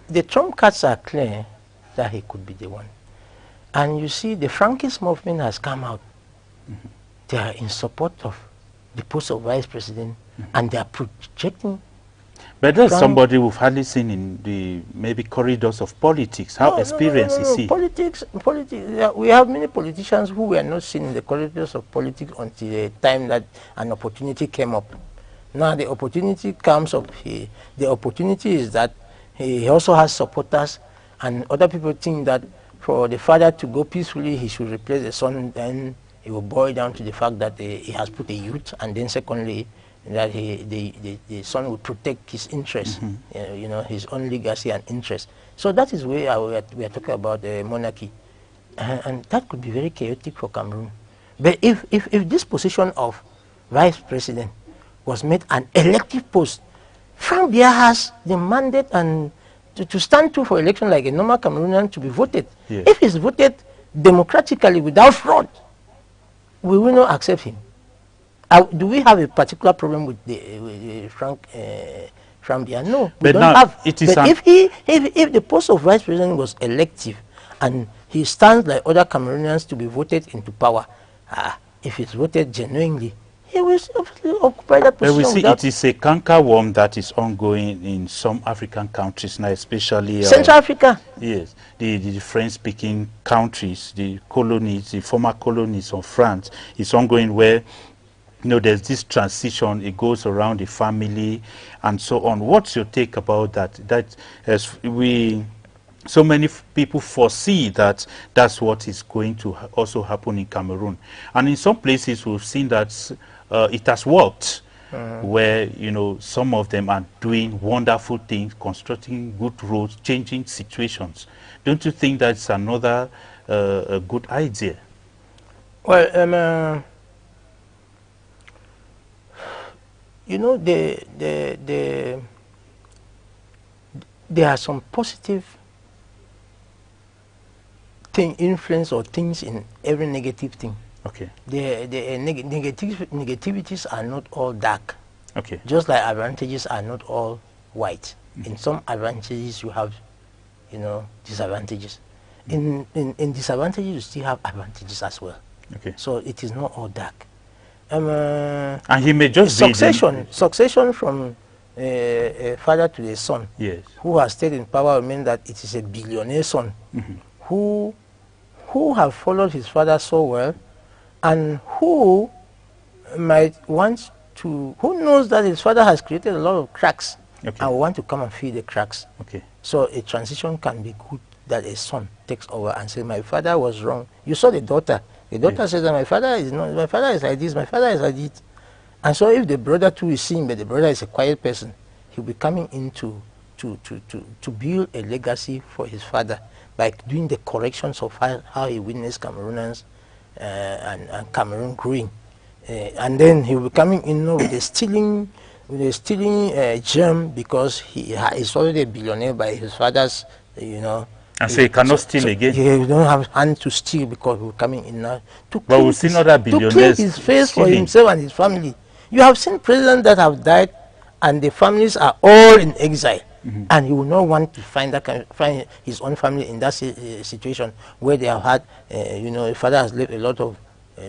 the trump cards are clear that he could be the one. And you see, the Frankist movement has come out. They are in support of the post of vice president, and they are projecting. But there's somebody we've hardly seen in the maybe corridors of politics. How experienced is he? Politics. We have many politicians who were not seen in the corridors of politics until the time that an opportunity came up. Now the opportunity comes up. The opportunity is that he also has supporters, and other people think that for the father to go peacefully, he should replace the son. Then it will boil down to the fact that he has put a youth, and then secondly, that the son will protect his interest, you know, his own legacy and interest. So that is where we are talking about the monarchy, and that could be very chaotic for Cameroon. But if this position of vice president was made an elective post, Frank Biya has the mandate and to stand to for election like a normal Cameroonian, to be voted. Yes. If he's voted democratically without fraud, we will not accept him. Do we have a particular problem with Frank Biya? No, we don't have. But if the post of vice president was elective, and he stands like other Cameroonians to be voted into power, if he's voted genuinely, he will occupy that position. But we see it is a cankerworm that is ongoing in some African countries now, especially Central Africa. Yes, the French-speaking countries, the colonies, the former colonies of France, is ongoing, where there's this transition. It goes around the family and so on. What's your take about that? That as so many people foresee that that's what is going to also happen in Cameroon, and in some places we've seen that it has worked, where some of them are doing wonderful things, constructing good roads, changing situations. Don't you think that's another a good idea? Well, there are some positive influence or things in every negative thing. Okay. The negativities are not all dark. Okay. Just like advantages are not all white. In some advantages you have, disadvantages. In disadvantages you still have advantages as well. Okay. So it is not all dark. And he may just succession from a father to the son. Yes. Who has stayed in power means that it is a billionaire son who have followed his father so well, and who might want to, who knows that his father has created a lot of cracks, and want to come and fill the cracks. Okay. So a transition can be good, that a son takes over and says, my father was wrong. You saw the daughter. The daughter says that my father is like this, my father is like this. And so if the brother too is seen, but the brother is a quiet person, he'll be coming in to build a legacy for his father by doing the corrections of how he witnessed Cameroonians and Cameroon growing. And then he will be coming in with a stealing germ, because he is already a billionaire by his father's, And so he cannot steal again. He don't have hand to steal, because we're coming in now to but we've seen other billionaires to clean his face for himself and his family. You have seen presidents that have died, and the families are all in exile, and he will not want to find his own family in that situation where they have had, the father has left a lot of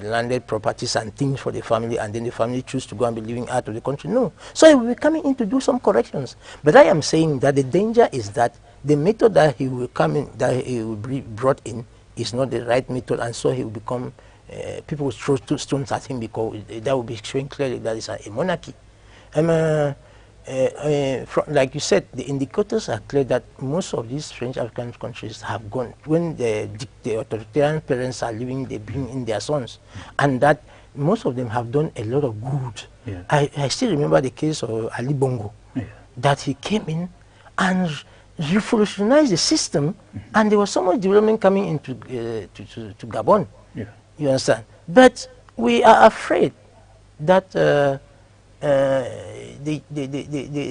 landed properties and things for the family, and then the family choose to go and be living out of the country. No, so he will be coming in to do some corrections. But I am saying that the danger is that the method that he will come in, that he will be brought in, is not the right method, and so he will become people would throw stones at him because that would be showing clearly that it's a monarchy. Like you said, the indicators are clear that most of these French African countries have gone, when the authoritarian parents are leaving, they bring in their sons, and that most of them have done a lot of good. Yeah. I still remember the case of Ali Bongo, that he came in and revolutionized the system, and there was so much development coming into to Gabon. Yeah. You understand? But we are afraid that the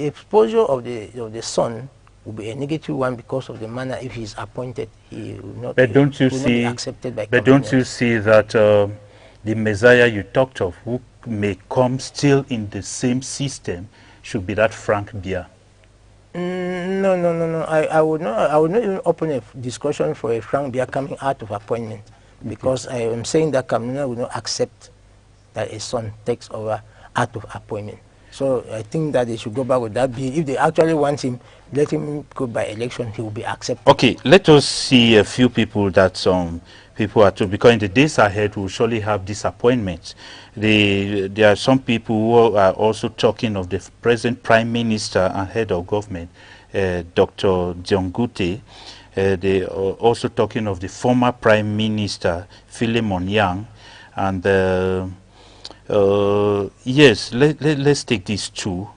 exposure of the son will be a negative one because of the manner if he is appointed. He will not. But don't you will see? not be accepted by But don't you see that the Messiah you talked of, who may come still in the same system, should be that Frank Biya? No. I would not even open a discussion for a Frank Biya coming out of appointment, because I am saying that Cameroon will not accept that a son takes over out of appointment. So I think that they should go back with that bill. If they actually want him, let him go by election, he will be accepted. Okay, let us see a few people that some people are to, because in the days ahead we'll surely have disappointments. There are some people who are also talking of the present Prime Minister and head of government, Dr. Diongute. They are also talking of the former Prime Minister, Philemon Yang, and yes, let's take these two.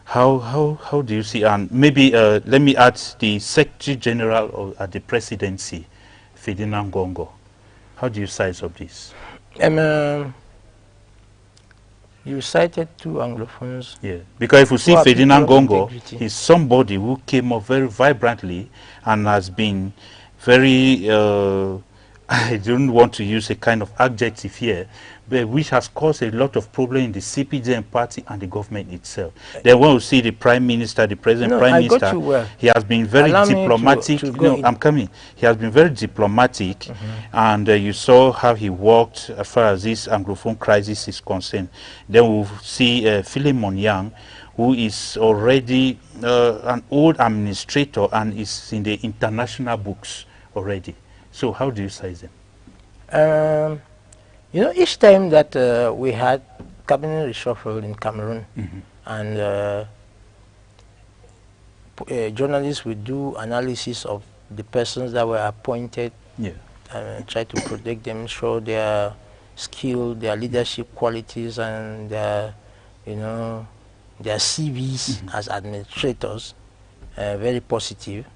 How do you see? And maybe let me add the Secretary General at the Presidency, Ferdinand Gongo. How do you size up this? You cited two Anglophones. Yeah, because if you see Ferdinand Gongo, he's somebody who came up very vibrantly and has been very, I don't want to use a kind of adjective here, but which has caused a lot of problem in the CPDM party and the government itself. Then when we see the Prime Minister, the present Prime Minister, he has been very diplomatic. I'm coming. He has been very diplomatic, and you saw how he worked as far as this Anglophone crisis is concerned. Then we'll see Philemon Yang, who is already an old administrator and is in the international books already. So how do you size them? You know, each time that we had cabinet reshuffle in Cameroon, and journalists would do analysis of the persons that were appointed, and try to protect them, show their skill, their leadership qualities, and their, you know, their CVs as administrators, very positive.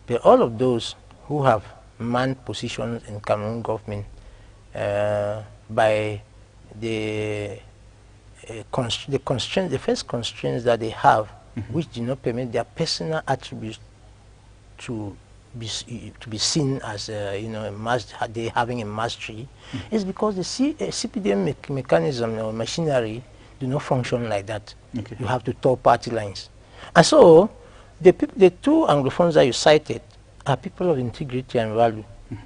But all of those who have manned positions in Cameroon government, by the first constraints that they have, which do not permit their personal attributes to be seen as you know, they having a mastery, is because the CPDM mechanism or machinery do not function like that. You have to top party lines, and so the two Anglophones that you cited are people of integrity and value.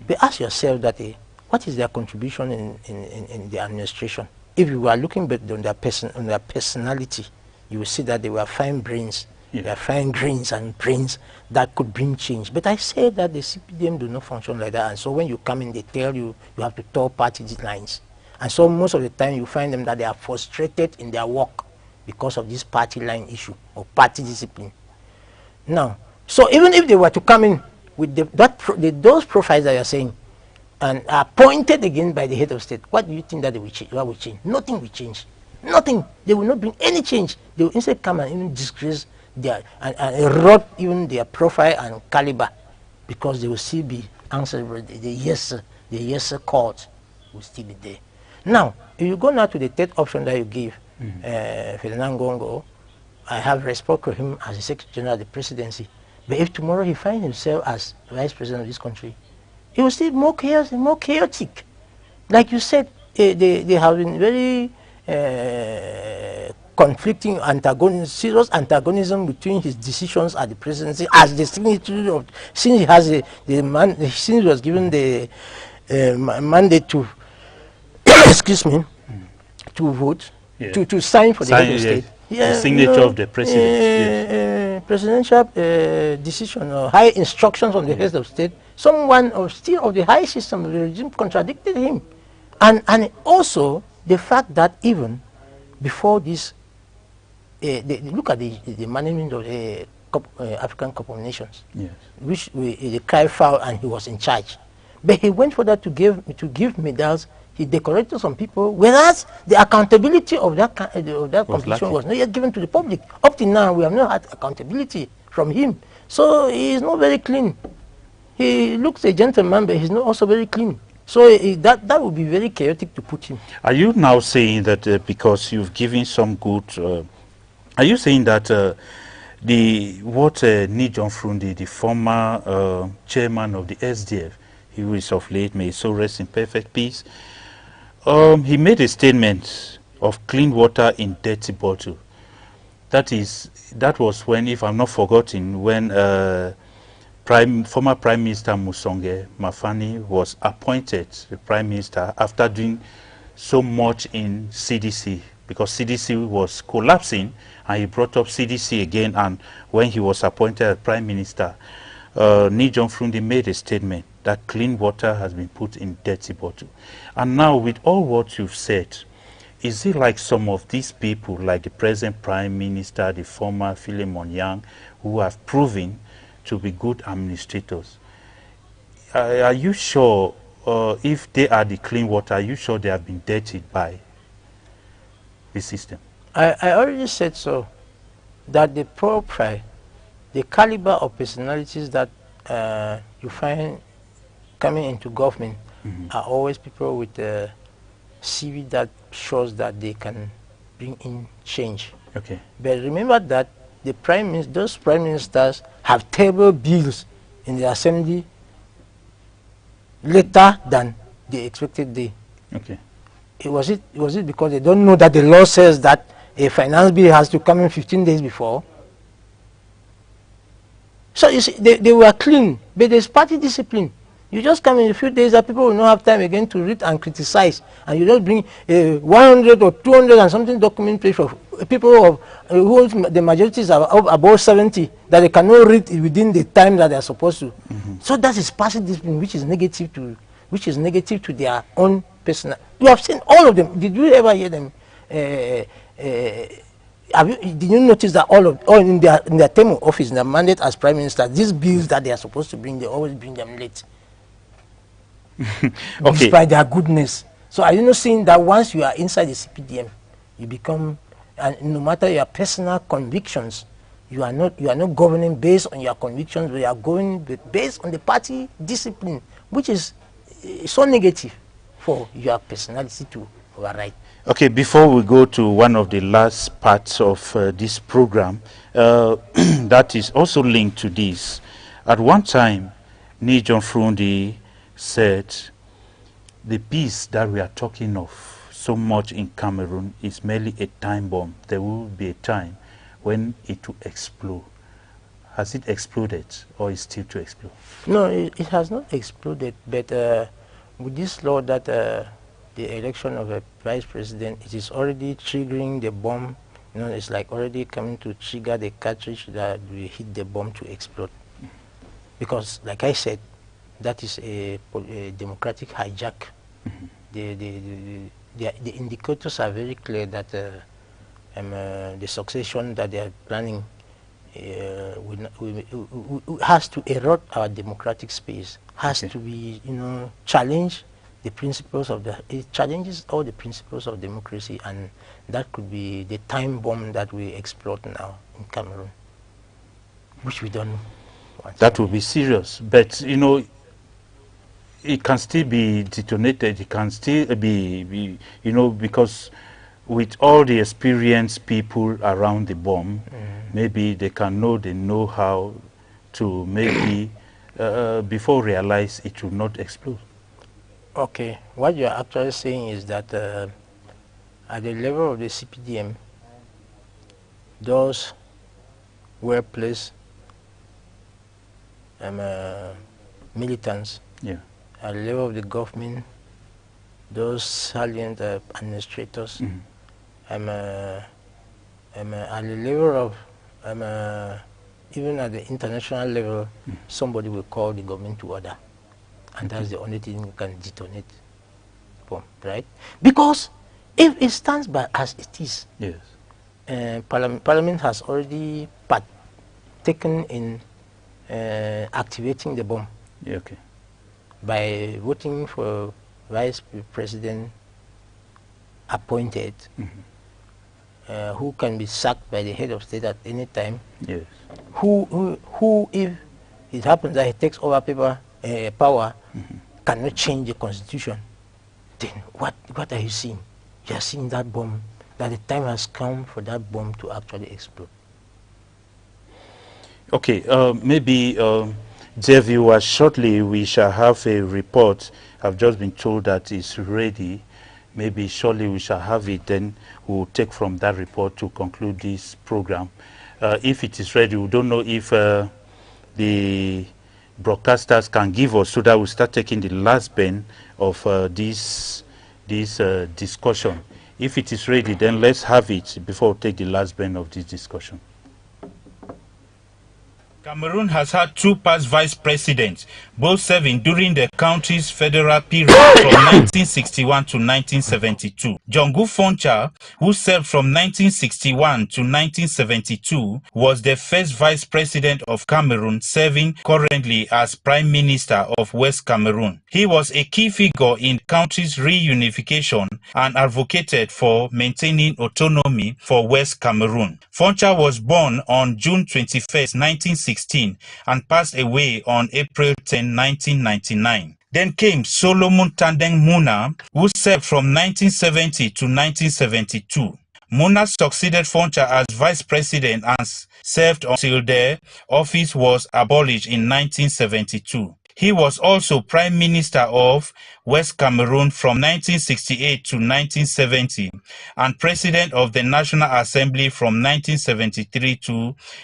But ask yourself that what is their contribution in the administration? If you are looking back on their personality, you will see that they were fine brains. They are fine grains and brains that could bring change. But I say that the CPDM do not function like that. And so when you come in, they tell you you have to top party lines. And so most of the time you find them that they are frustrated in their work because of this party line issue or party discipline. Now, so even if they were to come in with those profiles that you are saying, and are appointed again by the head of state, what do you think that they will change? What will change? Nothing will change. Nothing. They will not bring any change. They will instead come and even disgrace their and erode even their profile and caliber, because they will still be answerable. The yes sir court will still be there. Now, if you go now to the third option that you give, Ferdinand Gongo, I have respect for him as the Secretary General of the Presidency. But if tomorrow he finds himself as Vice President of this country, it was still more chaos and more chaotic. Like you said, they have been very conflicting serious antagonism between his decisions at the presidency as the signature of, since he has since he was given the mandate to excuse me, to vote, to sign for the head of state. The signature of the president. Presidential decision or high instructions on the head of state. Someone still of the high system of the regime contradicted him, And also the fact that even before this, look at the management of the African Cup of Nations, Yes. which they cried foul and he was in charge. But he went further to give medals. He decorated some people, whereas the accountability of that competition was not yet given to the public. Up to now, we have not had accountability from him. So he is not very clean. He looks a gentleman, but he's not also very clean. So that would be very chaotic to put him. Are you now saying that because you've given some good, are you saying that Nijon Frundi, the former chairman of the SDF, who is of late, may so rest in perfect peace, he made a statement of clean water in dirty bottle. That was when, if I'm not forgotten, when former Prime Minister Musonge Mafani was appointed the Prime Minister after doing so much in CDC, because CDC was collapsing, and he brought up CDC again. And when he was appointed as Prime Minister, Nijon Frundi made a statement that clean water has been put in dirty bottle. And now, with all what you've said, is it like some of these people, like the present Prime Minister, the former Philemon Yang, who have proven to be good administrators? Are you sure, if they are the clean water, are you sure they have been dirtied by the system? I already said so, that the profile, the caliber of personalities that you find coming into government are always people with a CV that shows that they can bring in change. Okay. But remember that those prime ministers have terrible bills in the assembly later than the expected day. Okay. Was it because they don't know that the law says that a finance bill has to come in 15 days before? So you see, they were clean, but there's party discipline. You just come in a few days that people will not have time again to read and criticize, and you just bring 100 or 200 and something document page of people who the majorities are above 70 that they cannot read within the time that they are supposed to. So that is party discipline, which is negative to their own personal. You have seen all of them. Did you ever hear them? Did you notice that all in their term of office, in their mandate as prime minister, these bills that they are supposed to bring, they always bring them late. Okay. Despite their goodness. So are you not seeing that once you are inside the CPDM, you become, and no matter your personal convictions, you are not governing based on your convictions, but you are going based on the party discipline, which is so negative for your personality to override. Okay, before we go to one of the last parts of this program, that is also linked to this. At one time, Nijon Frundi said, the peace that we are talking of so much in Cameroon is merely a time bomb. There will be a time when it will explode. Has it exploded, or is still to explode? No, it has not exploded, but with this law that the election of a vice president, it is already triggering the bomb. You know, it's like already coming to trigger the cartridge that will hit the bomb to explode. Because, like I said, that is a democratic hijack. The indicators are very clear that the succession that they are planning has to erode our democratic space, has to be, challenge the principles of it challenges all the principles of democracy, and that could be the time bomb that we explode now in Cameroon, which we don't want. That will be serious, but it can still be detonated. It can still be because with all the experienced people around the bomb, maybe they know how to maybe before realize it will not explode. Okay, what you are actually saying is that at the level of the CPDM, those well-placed militants, at the level of the government, those salient administrators, at the level of even at the international level, somebody will call the government to order, and that's the only thing you can detonate. bomb, right? Because if it stands by as it is, Yes. Parliament has already taken in activating the bomb. Yeah, okay. By voting for vice president appointed, who can be sacked by the head of state at any time. Yes. Who if it happens that he takes over power, cannot change the constitution, then what are you seeing? You are seeing that bomb, that the time has come for that bomb to actually explode. Okay, maybe, dear viewers, shortly we shall have a report. I've just been told that it's ready. Maybe shortly we shall have it, then we'll take from that report to conclude this program. If it is ready, we don't know if the broadcasters can give us, so that we'll start taking the last bend of this discussion. If it is ready, then let's have it before we take the last bend of this discussion. Cameroon has had two past vice presidents, both serving during the country's federal period from 1961 to 1972. Jongu Foncha, who served from 1961 to 1972, was the first vice president of Cameroon, serving currently as Prime Minister of West Cameroon. He was a key figure in the country's reunification and advocated for maintaining autonomy for West Cameroon. Foncha was born on June 21, 1916, and passed away on April 10, 1999. Then came Solomon Tandeng Muna, who served from 1970 to 1972. Muna succeeded Foncha as vice president and served until their office was abolished in 1972. He was also Prime Minister of West Cameroon from 1968 to 1970 and President of the National Assembly from 1973 to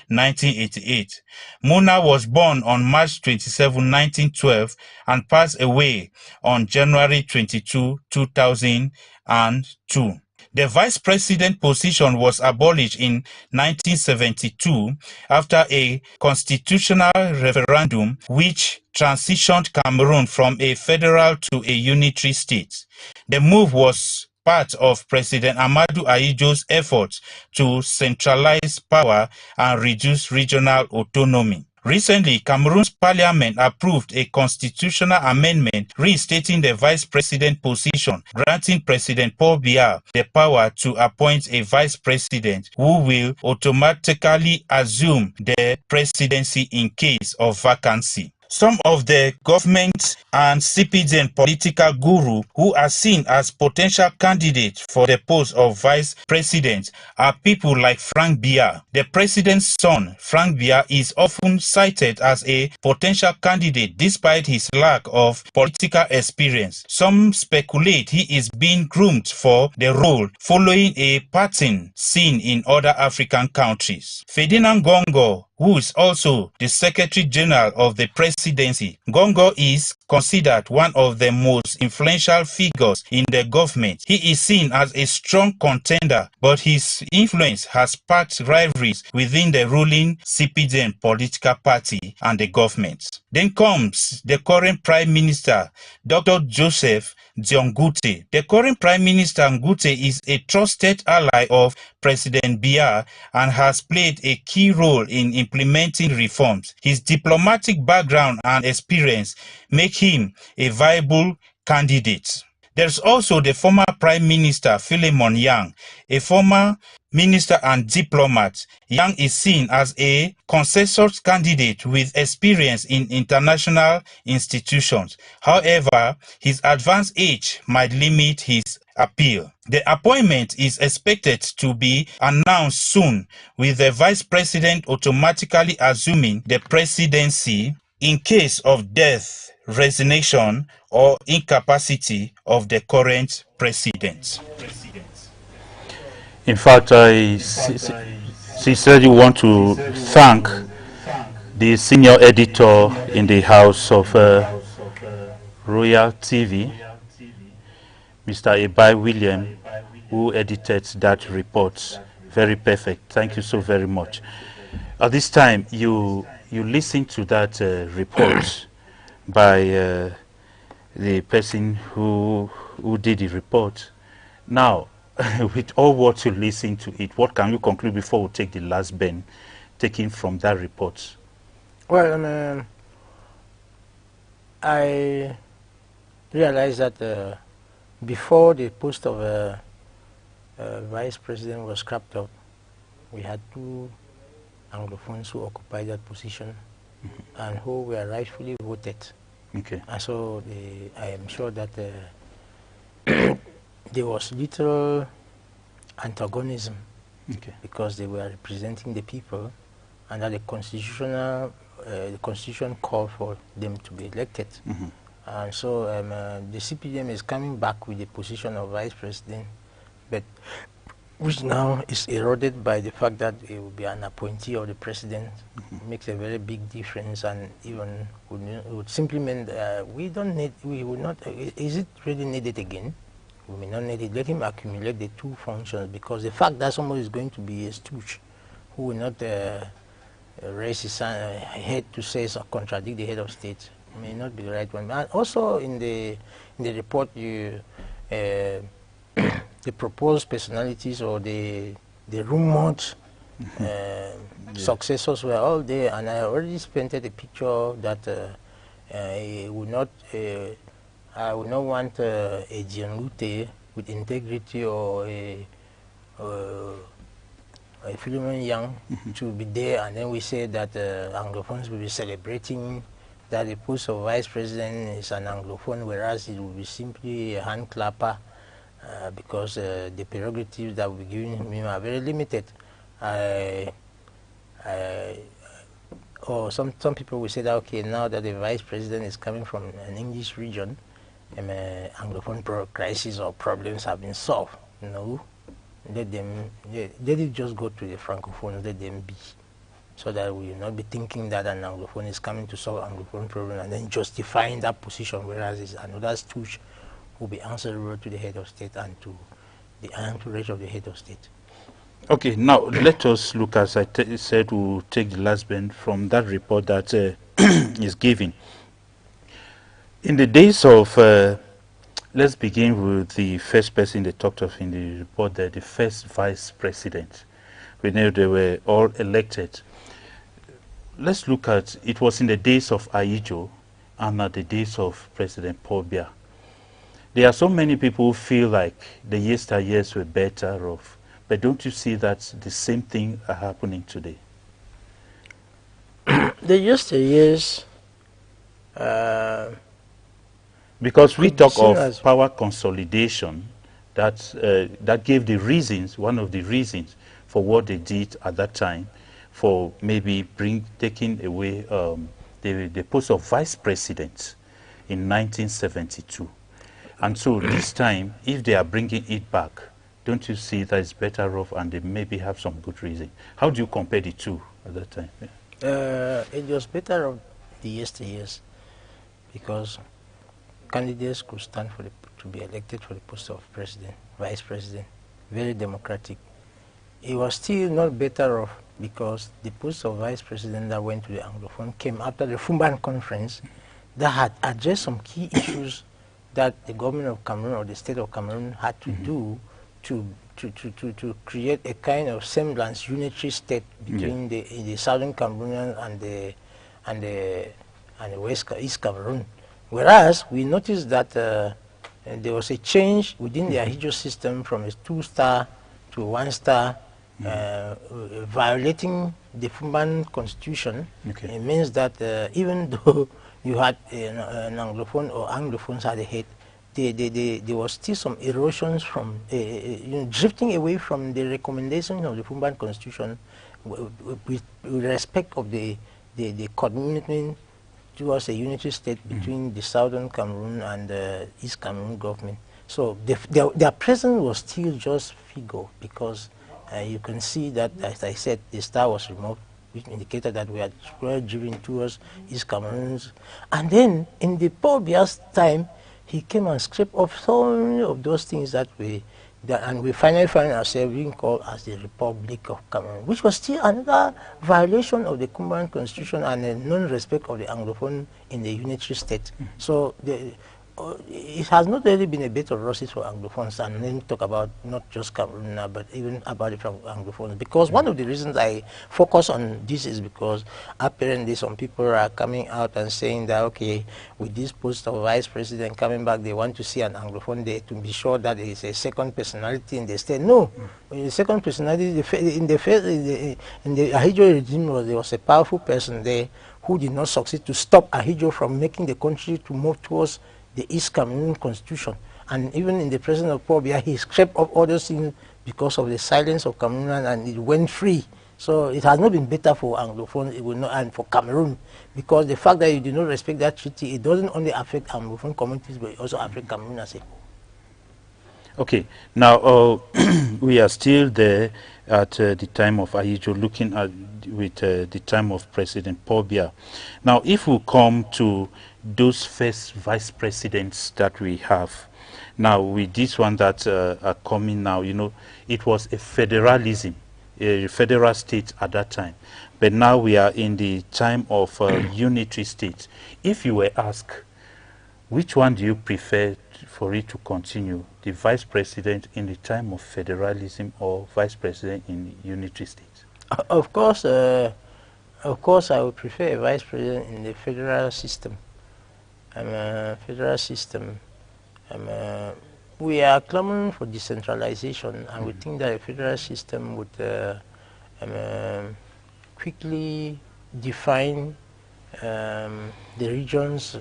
1988. Muna was born on March 27, 1912 and passed away on January 22, 2002. The vice president position was abolished in 1972 after a constitutional referendum which transitioned Cameroon from a federal to a unitary state. The move was part of President Amadou Ahidjo's efforts to centralize power and reduce regional autonomy. Recently, Cameroon's parliament approved a constitutional amendment restating the vice president position, granting President Paul Biya the power to appoint a vice president who will automatically assume the presidency in case of vacancy. Some of the government and CPDN political guru who are seen as potential candidates for the post of vice president are people like Frank Biya. The president's son, Frank Biya, is often cited as a potential candidate despite his lack of political experience. Some speculate he is being groomed for the role following a pattern seen in other African countries. Ferdinand Gongo, who is also the Secretary General of the Presidency. Gongo is considered one of the most influential figures in the government. He is seen as a strong contender, but his influence has sparked rivalries within the ruling CPDN political party and the government. Then comes the current Prime Minister, Dr. Joseph Diongute. The current Prime Minister Ngute is a trusted ally of President Biya and has played a key role in implementing reforms. His diplomatic background and experience make him a viable candidate. There's also the former Prime Minister Philemon Yang, a former minister and diplomat. Yang is seen as a consensus candidate with experience in international institutions. However, his advanced age might limit his appeal. The appointment is expected to be announced soon, with the vice president automatically assuming the presidency in case of death, resignation, or incapacity of the current president. In fact, I sincerely want to thank the senior editor in the House of Royal TV, Mr. Ebai William, who edited that report. Very perfect. Thank you so very much. At this time, you listen to that report by the person who who did the report. Now, with all what you listen to it, what can you conclude before we take the last bend, taking from that report? Well, I realized that before the post of vice president was scrapped up, we had two Anglophones who occupied that position and who were rightfully voted. Okay. And so I am sure that there was little antagonism because they were representing the people, and that the constitution called for them to be elected. And so the CPDM is coming back with the position of vice president, but which now is eroded by the fact that it will be an appointee of the president. Makes a very big difference, and even would simply mean we would not, is it really needed again? We may not need it. Let him accumulate the two functions, because the fact that somebody is going to be a stooge who will not raise his head to say or contradict the head of state may not be the right one. And also in the report, the proposed personalities or the rumored successors were all there, and I already painted a picture that I would not want a Gianlute with integrity or a Philemon Young to be there, and then we say that Anglophones will be celebrating that the post of vice president is an Anglophone, whereas it will be simply a hand clapper. Because the prerogatives that we're giving him are very limited. Or some people will say that, okay, now that the vice president is coming from an English region, Anglophone crisis or problems have been solved. No, let it just go to the Francophones, let them be, so that we will not be thinking that an Anglophone is coming to solve Anglophone problem and then justifying that position, whereas it's another stooge will be answerable to the head of state and to the entourage of the head of state. Okay, now let us look, as I said, we'll take the last bend from that report that is given. In the days of, let's begin with the first person they talked of in the report, there, the first vice president. We know they were all elected. Let's look at, it was in the days of Aijo and at the days of President Paul Biya. There are so many people who feel like the yesteryears were better off, but don't you see that the same thing are happening today? The yesteryears, because we talk of power consolidation, that gave the reasons, one of the reasons for what they did at that time, for maybe taking away the post of vice president in 1972. And so this time, if they are bringing it back, don't you see that it's better off and they maybe have some good reason? How do you compare the two at that time? Yeah. It was better off the yesteryears, because candidates could stand to be elected for the post of president, vice president, very democratic. It was still not better off because the post of vice president that went to the Anglophone came after the Fumban conference that had addressed some key issues that the government of Cameroon or the state of Cameroon had to do to create a kind of semblance unitary state between the southern Cameroon and the East Cameroon. Whereas we noticed that there was a change within the Ahidjo system from a 2-star to a 1-star, violating the Fumban constitution. It means that even though you had an Anglophone or Anglophones had a head, there was still some erosions from drifting away from the recommendations of the Fumban constitution with respect of the commitment towards a unity state between the southern Cameroon and the East Cameroon government. So their presence was still just figure, because you can see that, as I said, the star was removed, which indicated that we had driven towards East Cameroons. And then in the Paul Biya's time, he came and scraped off so many of those things and we finally found ourselves being called as the Republic of Cameroon, which was still another violation of the Fumban constitution and a non-respect of the Anglophone in the unitary state. So it has not really been a bed of roses for Anglophones, and then talk about not just Cameroon now, but even about it from Anglophones. Because one of the reasons I focus on this is because apparently some people are coming out and saying that, okay, with this post of vice president coming back, they want to see an Anglophone there to be sure that there is a second personality in the state. No, the second personality in the Ahidjo regime there was a powerful person there who did not succeed to stop Ahidjo from making the country to move towards the East Cameroon constitution. And even in the presence of Paul Biya, he scraped up all those things because of the silence of Cameroon, and it went free. So it has not been better for Anglophone, it will not, and for Cameroon, because the fact that you do not respect that treaty, it doesn't only affect Anglophone communities, but it also affects Cameroon as a whole. Okay, now we are still there at the time of Ahidjo, looking at with the time of President Paul Biya. Now, if we come to those first vice presidents that we have, now with this one that are coming now, you know, it was a federalism, a federal state at that time. But now we are in the time of unitary states. If you were asked, which one do you prefer for it to continue, the vice president in the time of federalism or vice president in unitary states? Of course, I would prefer a vice president in the federal system. We are clamoring for decentralization, and we think that a federal system would quickly define the regions,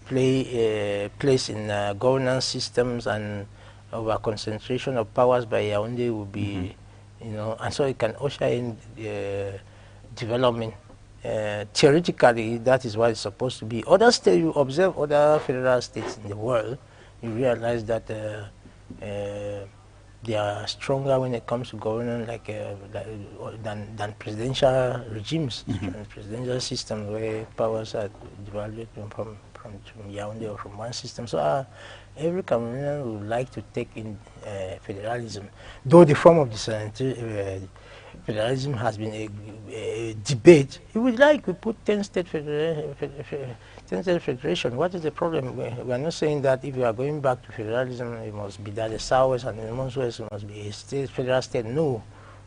place in governance systems, and our concentration of powers by Yaoundé will be, you know, and so it can usher in development. Theoretically, that is what it's supposed to be. Other states, you observe other federal states in the world, you realize that they are stronger when it comes to governance, than presidential regimes, presidential systems where powers are developed from Yaoundé or from one system. So every Cameroonian would like to take in federalism, though the form of the federalism has been a debate. You would like to put 10-state federation. What is the problem? We are not saying that if you are going back to federalism, it must be that the Southwest and the Northwest must be a federal state. No,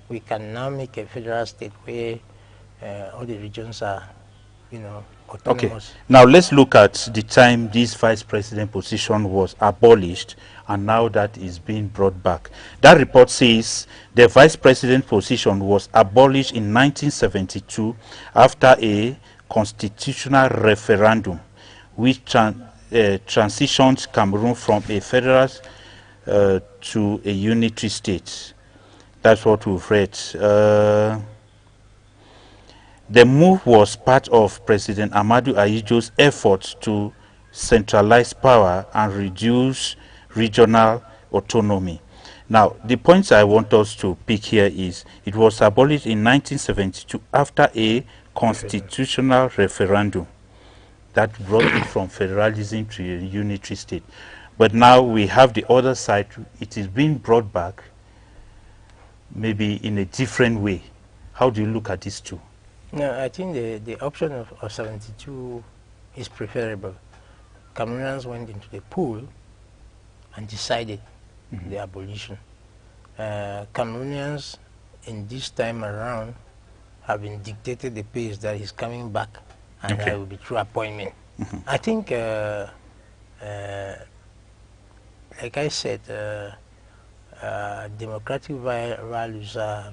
we can now make a federal state where all the regions are, you know, autonomous. Okay. Now let's look at the time this vice president position was abolished, and now that is being brought back. That report says the vice president position was abolished in 1972 after a constitutional referendum which transitioned Cameroon from a federal to a unitary state. That's what we've read. The move was part of President Amadou Ahidjo's efforts to centralize power and reduce regional autonomy. Now, the points I want us to pick here is it was abolished in 1972 after a constitutional referendum that brought it from federalism to a unitary state. But now we have the other side. It is being brought back maybe in a different way. How do you look at these two? No, I think the option of 72 is preferable. Cameroonians went into the pool and decided the abolition. Cameroonians in this time around have been dictated the pace that is coming back, and that will be through appointment. I think, like I said, democratic values are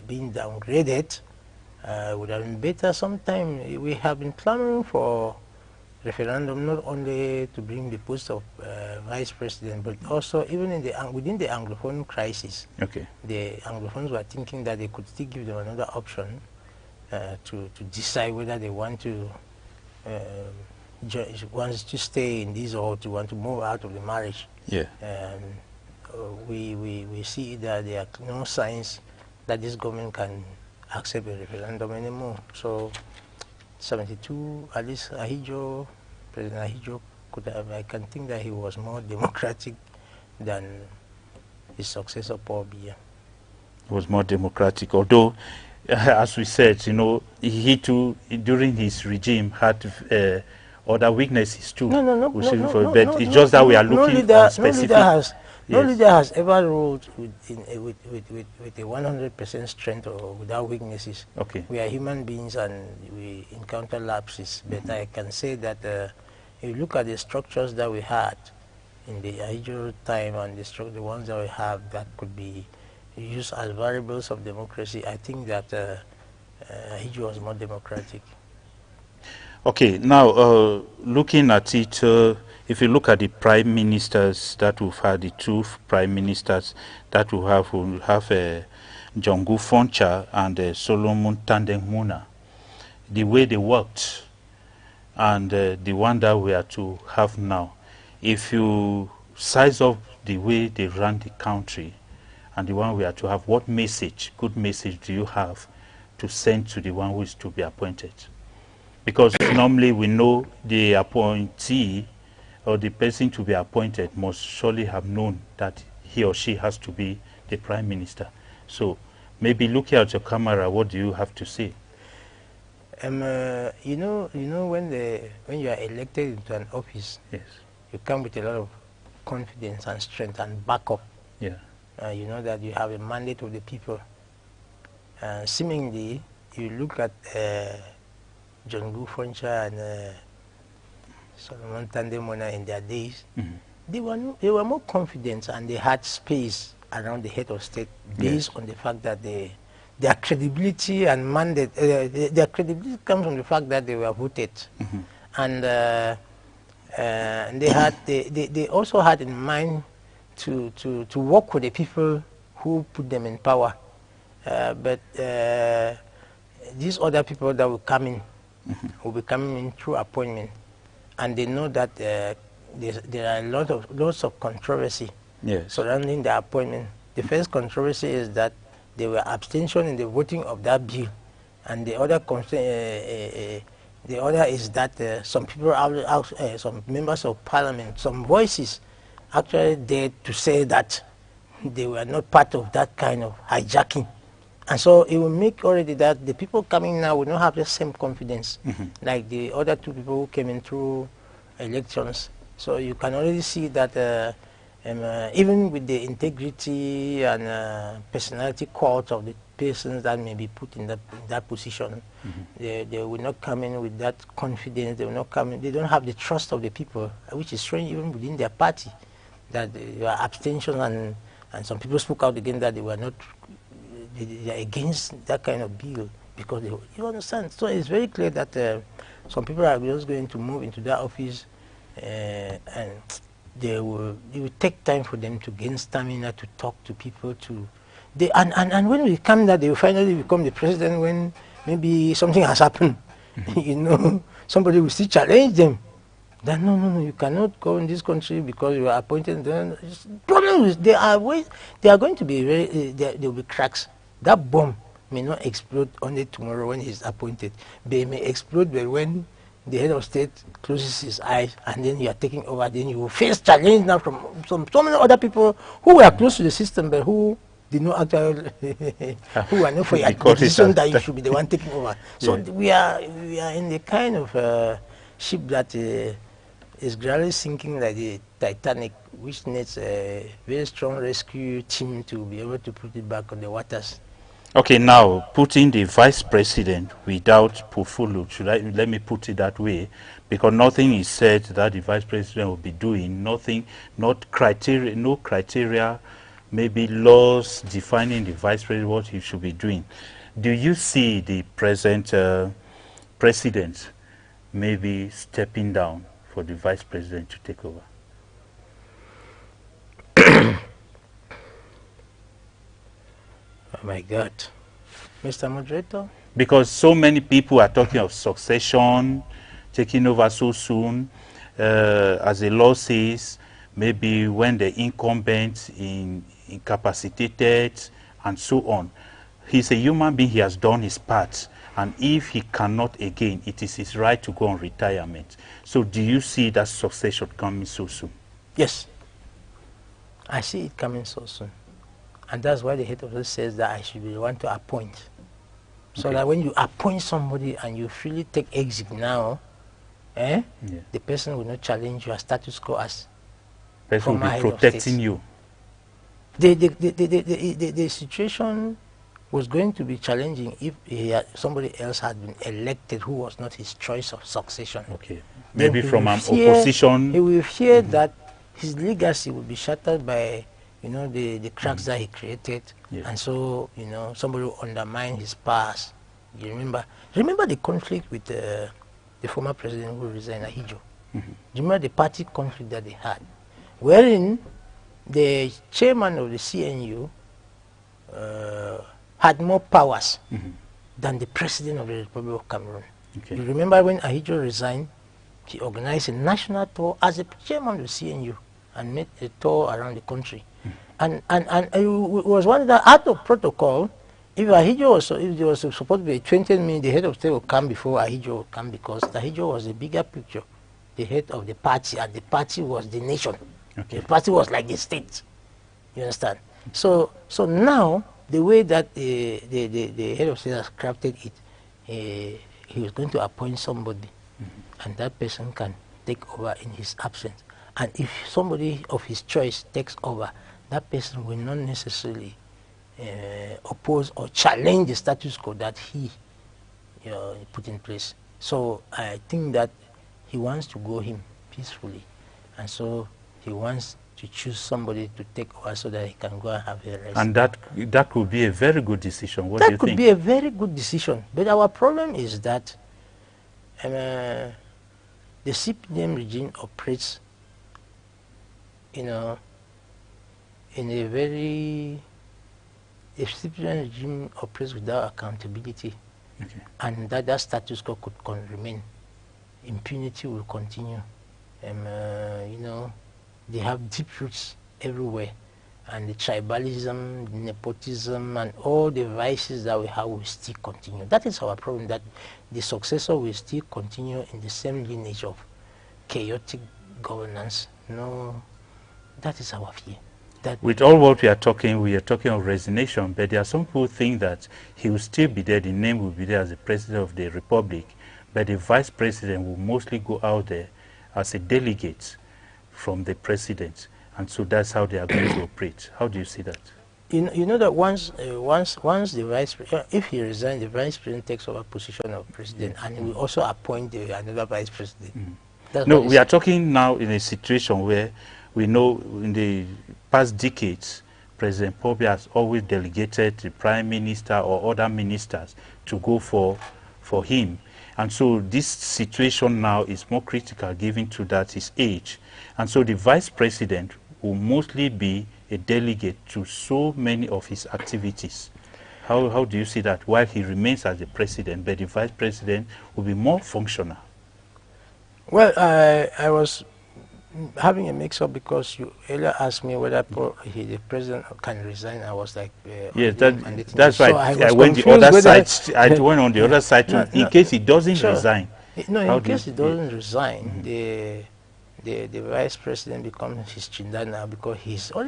being downgraded. Would have been better sometime. We have been clamoring for referendum not only to bring the post of vice president, but also even in within the Anglophone crisis. Okay. The Anglophones were thinking that they could still give them another option to decide whether they want to stay in this or to want to move out of the marriage. Yeah. We see that there are no signs that this government can accept a referendum anymore. So 72, at least Ahidjo, President Ahidjo could have, I can think that he was more democratic than his successor Paul Biya. He was more democratic, although as we said, you know, he too during his regime had other weaknesses too. No, But it's just that we are looking on specific. No leader has ever ruled with a 100% strength or without weaknesses. Okay. We are human beings and we encounter lapses. But I can say that if you look at the structures that we had in the Ahidjo time and the ones that we have that could be used as variables of democracy, I think that Ahidjo was more democratic. Okay, now looking at it, if you look at the prime ministers that we've had, the two prime ministers that we'll have Jongu Foncha and Solomon Tandeng Muna, the way they worked and the one that we are to have now, if you size up the way they run the country and the one we are to have, what message, good message do you have to send to the one who is to be appointed? Because normally we know the appointee or the person to be appointed must surely have known that he or she has to be the prime minister. So maybe looking at your camera, what do you have to say? You know when you are elected into an office, yes, you come with a lot of confidence and strength and backup. Yeah. You know that you have a mandate of the people. Seemingly, you look at Jongu Foncha and Solomon Tandemona in their days, they were more confident and they had space around the head of state based on the fact that their credibility and mandate, their credibility comes from the fact that they were voted. And they also had in mind to work with the people who put them in power. But these other people that will come in will be coming in through appointment, and they know that there are lots of controversy surrounding the appointment. The first controversy is that there were abstention in the voting of that bill, and the other is that some people, some members of parliament, some voices actually dared to say that they were not part of that kind of hijacking. And so it will make already that the people coming now will not have the same confidence like the other two people who came in through elections. So you can already see that even with the integrity and personality qualities of the persons that may be put in that position, they will not come in with that confidence. They will not come in. They don't have the trust of the people, which is showing even within their party that there were abstention, and some people spoke out again that they were not. They are against that kind of bill because you understand. So it's very clear that some people are just going to move into that office, and it will take time for them to gain stamina to talk to people. And when we come there, they will finally become the president when maybe something has happened. You know, somebody will still challenge them. That no, you cannot go in this country because you are appointed. The problem is there are going to be there will be cracks. That bomb may not explode only tomorrow when he's appointed. They may explode when the head of state closes his eyes and then you are taking over. Then you will face challenge now from so many other people who were close to the system but who did not actually who are not for your decision that you should be the one taking over. So we are in the kind of ship that is gradually sinking like the Titanic, which needs a very strong rescue team to be able to put it back on the waters. Okay, now putting the vice president without portfolio, let me put it that way, because nothing is said that the vice president will be doing, no criteria, maybe laws defining the vice president what he should be doing. Do you see the present president maybe stepping down for the vice president to take over? Oh my God. Mr. Moderator? Because so many people are talking of succession, taking over so soon. As the law says, maybe when the incumbent incapacitated and so on. He's a human being, he has done his part. And if he cannot again, it is his right to go on retirement. So do you see that succession coming so soon? Yes. I see it coming so soon. And that's why the head of the says that I should be the one to appoint. So that when you appoint somebody and you freely take exit now, the person will not challenge your status quo as person will former be head of protecting state. you. The situation was going to be challenging if somebody else had been elected who was not his choice of succession. Okay. Maybe Then from an fear, opposition. He will fear that his legacy will be shattered by, you know, the cracks that he created, Yes. and so, you know, somebody will undermine his powers. You remember the conflict with the former president who resigned, Ahijo. Do you remember the party conflict that they had, wherein the chairman of the CNU had more powers than the president of the Republic of Cameroon. Okay. You remember when Ahijo resigned, he organized a national tour as a chairman of the CNU and made a tour around the country. And it was one that out of protocol, if Ahijo was, if there was supposed to be a 20-minute, the head of state would come before Ahijo would come, because Ahijo was the bigger picture, the head of the party, and the party was the nation. Okay. The party was like the state. You understand? So now, the way that the head of state has crafted it, he was going to appoint somebody, and that person can take over in his absence. And if somebody of his choice takes over, that person will not necessarily oppose or challenge the status quo that he put in place. So I think that he wants to go him peacefully, and so he wants to choose somebody to take over so that he can go and have a rest. And that could be a very good decision. What do you That could think? be a very good decision. But our problem is that the CPDM regime operates, you know, in a very, the CPDM regime operates without accountability. Okay. And that status quo could remain. Impunity will continue. You know, they have deep roots everywhere, and the tribalism, the nepotism, and all the vices that we have will still continue. That is our problem, that the successor will still continue in the same lineage of chaotic governance. No, that is our fear. That With all what we are talking of resignation, but there are some people who think that he will still be there, the name will be there as the president of the republic, but the vice president will mostly go out there as a delegate from the president, and so that's how they are going to operate. How do you see that? You know that once the vice president, if he resigns, the vice president takes over position of president, and he will also appoint another vice president. That's No, what we are talking now in a situation where we know in the past decades, President Pobe has always delegated the prime minister or other ministers to go for him. And so this situation now is more critical given to that his age. And so the vice president will mostly be a delegate to so many of his activities. How do you see that? While he remains as the president, but the vice president will be more functional. Well, I was having a mix-up because you earlier asked me whether the president can resign. I was like, yes, that's so right. I went the other side. I went on the other side to, in case he doesn't resign. No, in case he doesn't resign, the vice president becomes his chindana, because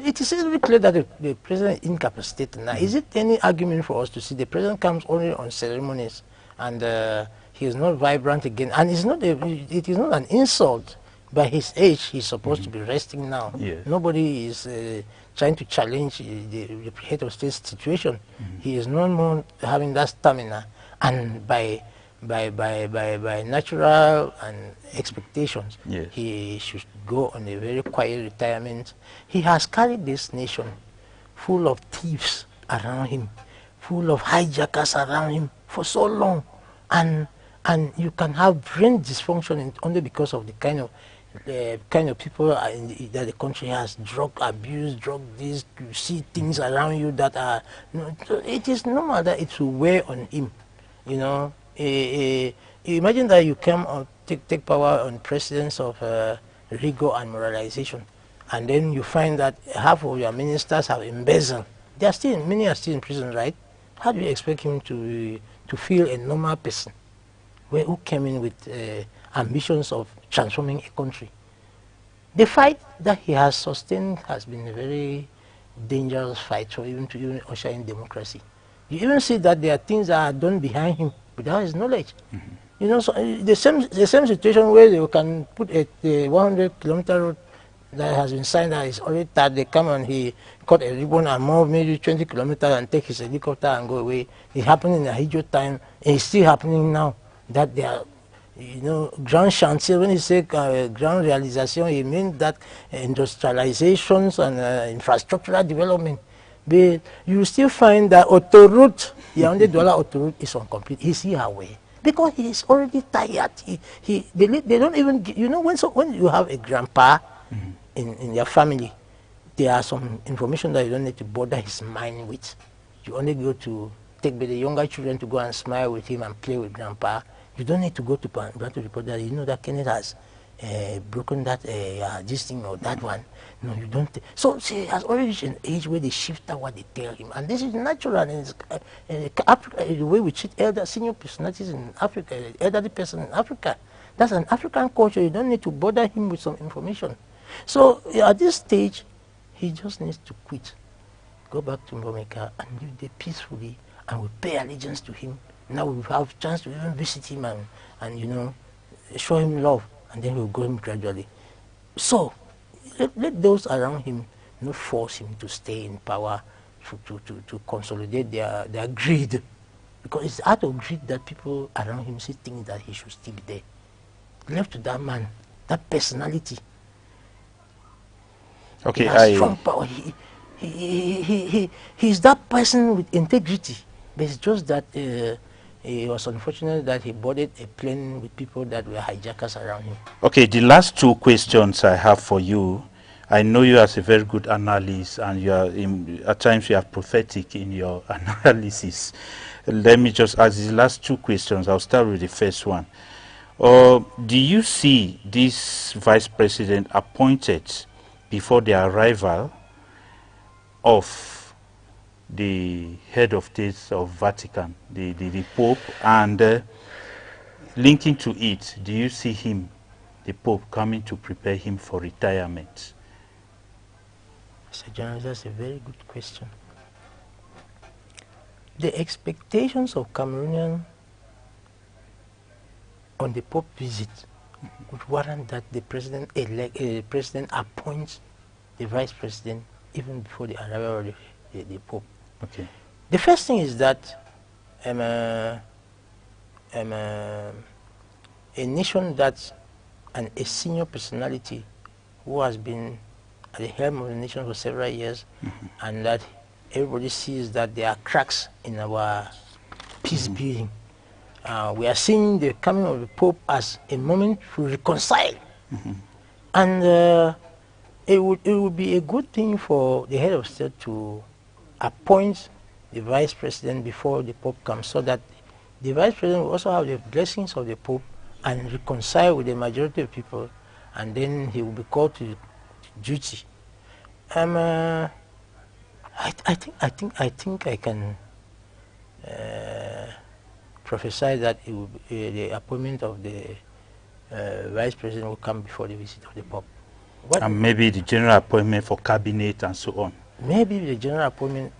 it is very clear that the president is incapacitated now. Is it any argument for us to see the president comes only on ceremonies and he is not vibrant again? And it is not an insult. By his age, he's supposed to be resting now. Yes. Nobody is trying to challenge the head of state situation. He is no more having that stamina, and by natural and expectations, yes, he should go on a very quiet retirement. He has carried this nation full of thieves around him, full of hijackers around him for so long, and you can have brain dysfunction only because of the kind of people that the country has. Drug abuse, drug this, you see things around you that are, it is normal that it will wear on him. You know, you imagine that you come or take power on precedence of rigor and moralization, and then you find that half of your ministers have embezzled. Many are still in prison, right? How do you expect him to feel a normal person who came in with ambitions of transforming a country? The fight that he has sustained has been a very dangerous fight for even usher in democracy. You even see that there are things that are done behind him without his knowledge. You know, so the same situation where they can put a 100-kilometer road that has been signed that is already that they come and he cut a ribbon and move maybe 20 kilometers and take his helicopter and go away. It happened in the Hijo time, and it's still happening now. That they are, you know, grand chantier. When you say grand realization, it means that industrializations and infrastructural development. But you still find that autoroute, the $100 autoroute is incomplete. He's here away. Because he is already tired. They don't even, you know, when you have a grandpa in your family, there are some information that you don't need to bother his mind with. You only go to take the younger children to go and smile with him and play with grandpa. You don't need to go to report that, you know, that Kenneth has broken that this thing or that one. No, you don't. So she has already reached an age where they shift out what they tell him, and this is natural. And it's, the way we treat senior personalities in Africa, elderly person in Africa, that's an African culture. You don't need to bother him with some information. So at this stage, he just needs to quit, go back to Mbomeka and live there peacefully, and we pay allegiance to him. Now we have a chance to even visit him and you know, show him love, and then we'll go him gradually. So let those around him not force him to stay in power to consolidate their greed. Because it's out of greed that people around him see things that he should still be there. Left to that man, that personality. Okay, he has strong power. He's that person with integrity. But it's just that it was unfortunate that he boarded a plane with people that were hijackers around him. Okay, the last two questions I have for you. I know you as a very good analyst, and you are at times you are prophetic in your analysis. Let me just ask the last two questions. I'll start with the first one. Do you see this vice president appointed before the arrival of the head of state of Vatican, the Pope, and linking to it, do you see him, the Pope, coming to prepare him for retirement? Mr. General, that's a very good question. The expectations of Cameroonians on the Pope visit would warrant that the president appoints the vice president even before the arrival of the Pope. Okay. The first thing is that a nation that a senior personality who has been at the helm of the nation for several years, and that everybody sees that there are cracks in our peace building. We are seeing the coming of the Pope as a moment to reconcile. And it would be a good thing for the head of state to appoint the vice president before the Pope comes, so that the vice president will also have the blessings of the Pope and reconcile with the majority of people, and then he will be called to duty. I think I can prophesy that it will be, the appointment of the vice president will come before the visit of the Pope. And maybe the general appointment for cabinet and so on. Maybe the general appointment,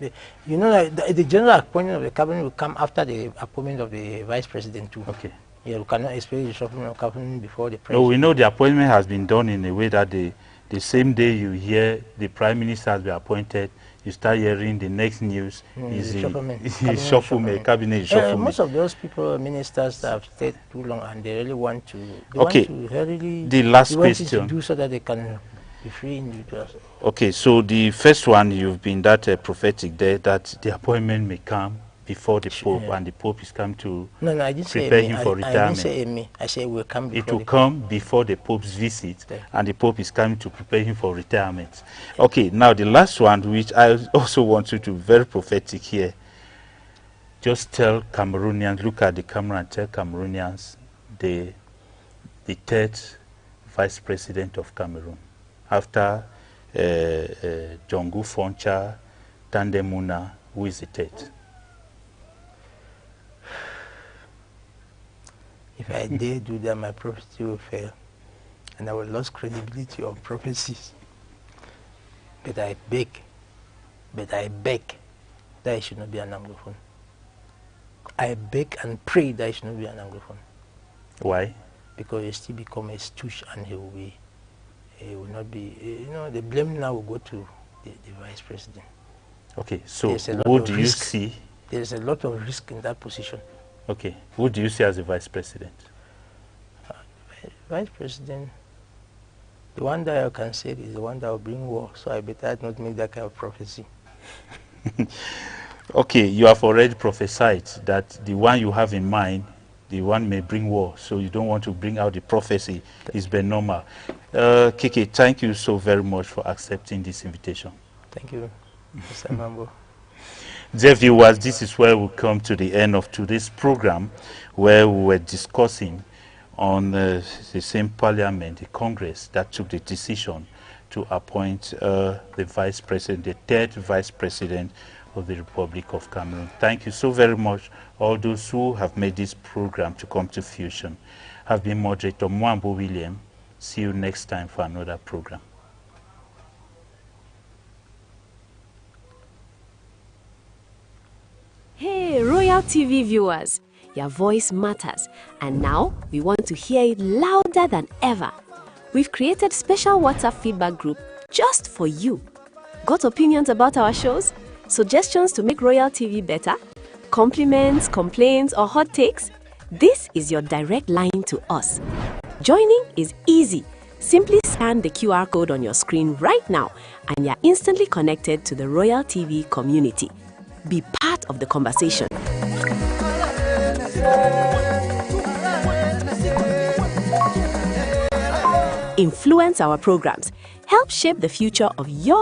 you know, like the general appointment of the cabinet will come after the appointment of the vice president too. Okay. Yeah, we cannot expect the shuffling of cabinet before the president. No, we know the appointment has been done in a way that the same day you hear the prime minister has been appointed, you start hearing the next news is the cabinet shufflement. Most of those people, ministers, have stayed too long, and they really want to. The last question. To do so that they can be free individuals. Okay, so the first one, you've been that prophetic there that the appointment may come before the Pope, and the Pope is come to prepare him for retirement. I didn't say me. I said it will come before. It will come before the Pope's visit, and the Pope is coming to prepare him for retirement. Okay, now the last one, which I also want you to be very prophetic here. Just tell Cameroonians, look at the camera and tell Cameroonians the third vice president of Cameroon, after Jongu Foncha, Tandemuna, who is the third? If I dare do that, my prophecy will fail, and I will lose credibility of prophecies. But I beg that it should not be an Anglophone. I beg and pray that it should not be an Anglophone. Why? Because he still become a stooge, and he will not be, the blame now will go to the vice president. Okay, so Who do you see? There's a lot of risk in that position. Okay, who do you see as the vice president? Vice president, the one that I can say is the one that will bring war, so I better not make that kind of prophecy. Okay, you have already prophesied that the one you have in mind, the one may bring war, so you don't want to bring out the prophecy. It's been normal. Kiki, thank you so very much for accepting this invitation. Thank you, Mr. Mambo. Dear viewers, this is where we come to the end of today's program, where we were discussing on the same parliament, the Congress, that took the decision to appoint the vice president, the third vice president of the Republic of Cameroon. Thank you so very much, all those who have made this program to come to fruition. I've been moderator Mwambo William. See you next time for another program. Hey, Royal TV viewers, your voice matters, and now we want to hear it louder than ever. We've created special WhatsApp feedback group just for you. Got opinions about our shows? Suggestions to make Royal TV better? Compliments, complaints, or hot takes? This is your direct line to us. Joining is easy. Simply scan the QR code on your screen right now, and you're instantly connected to the Royal TV community. Be part of the conversation. Influence our programs. Help shape the future of your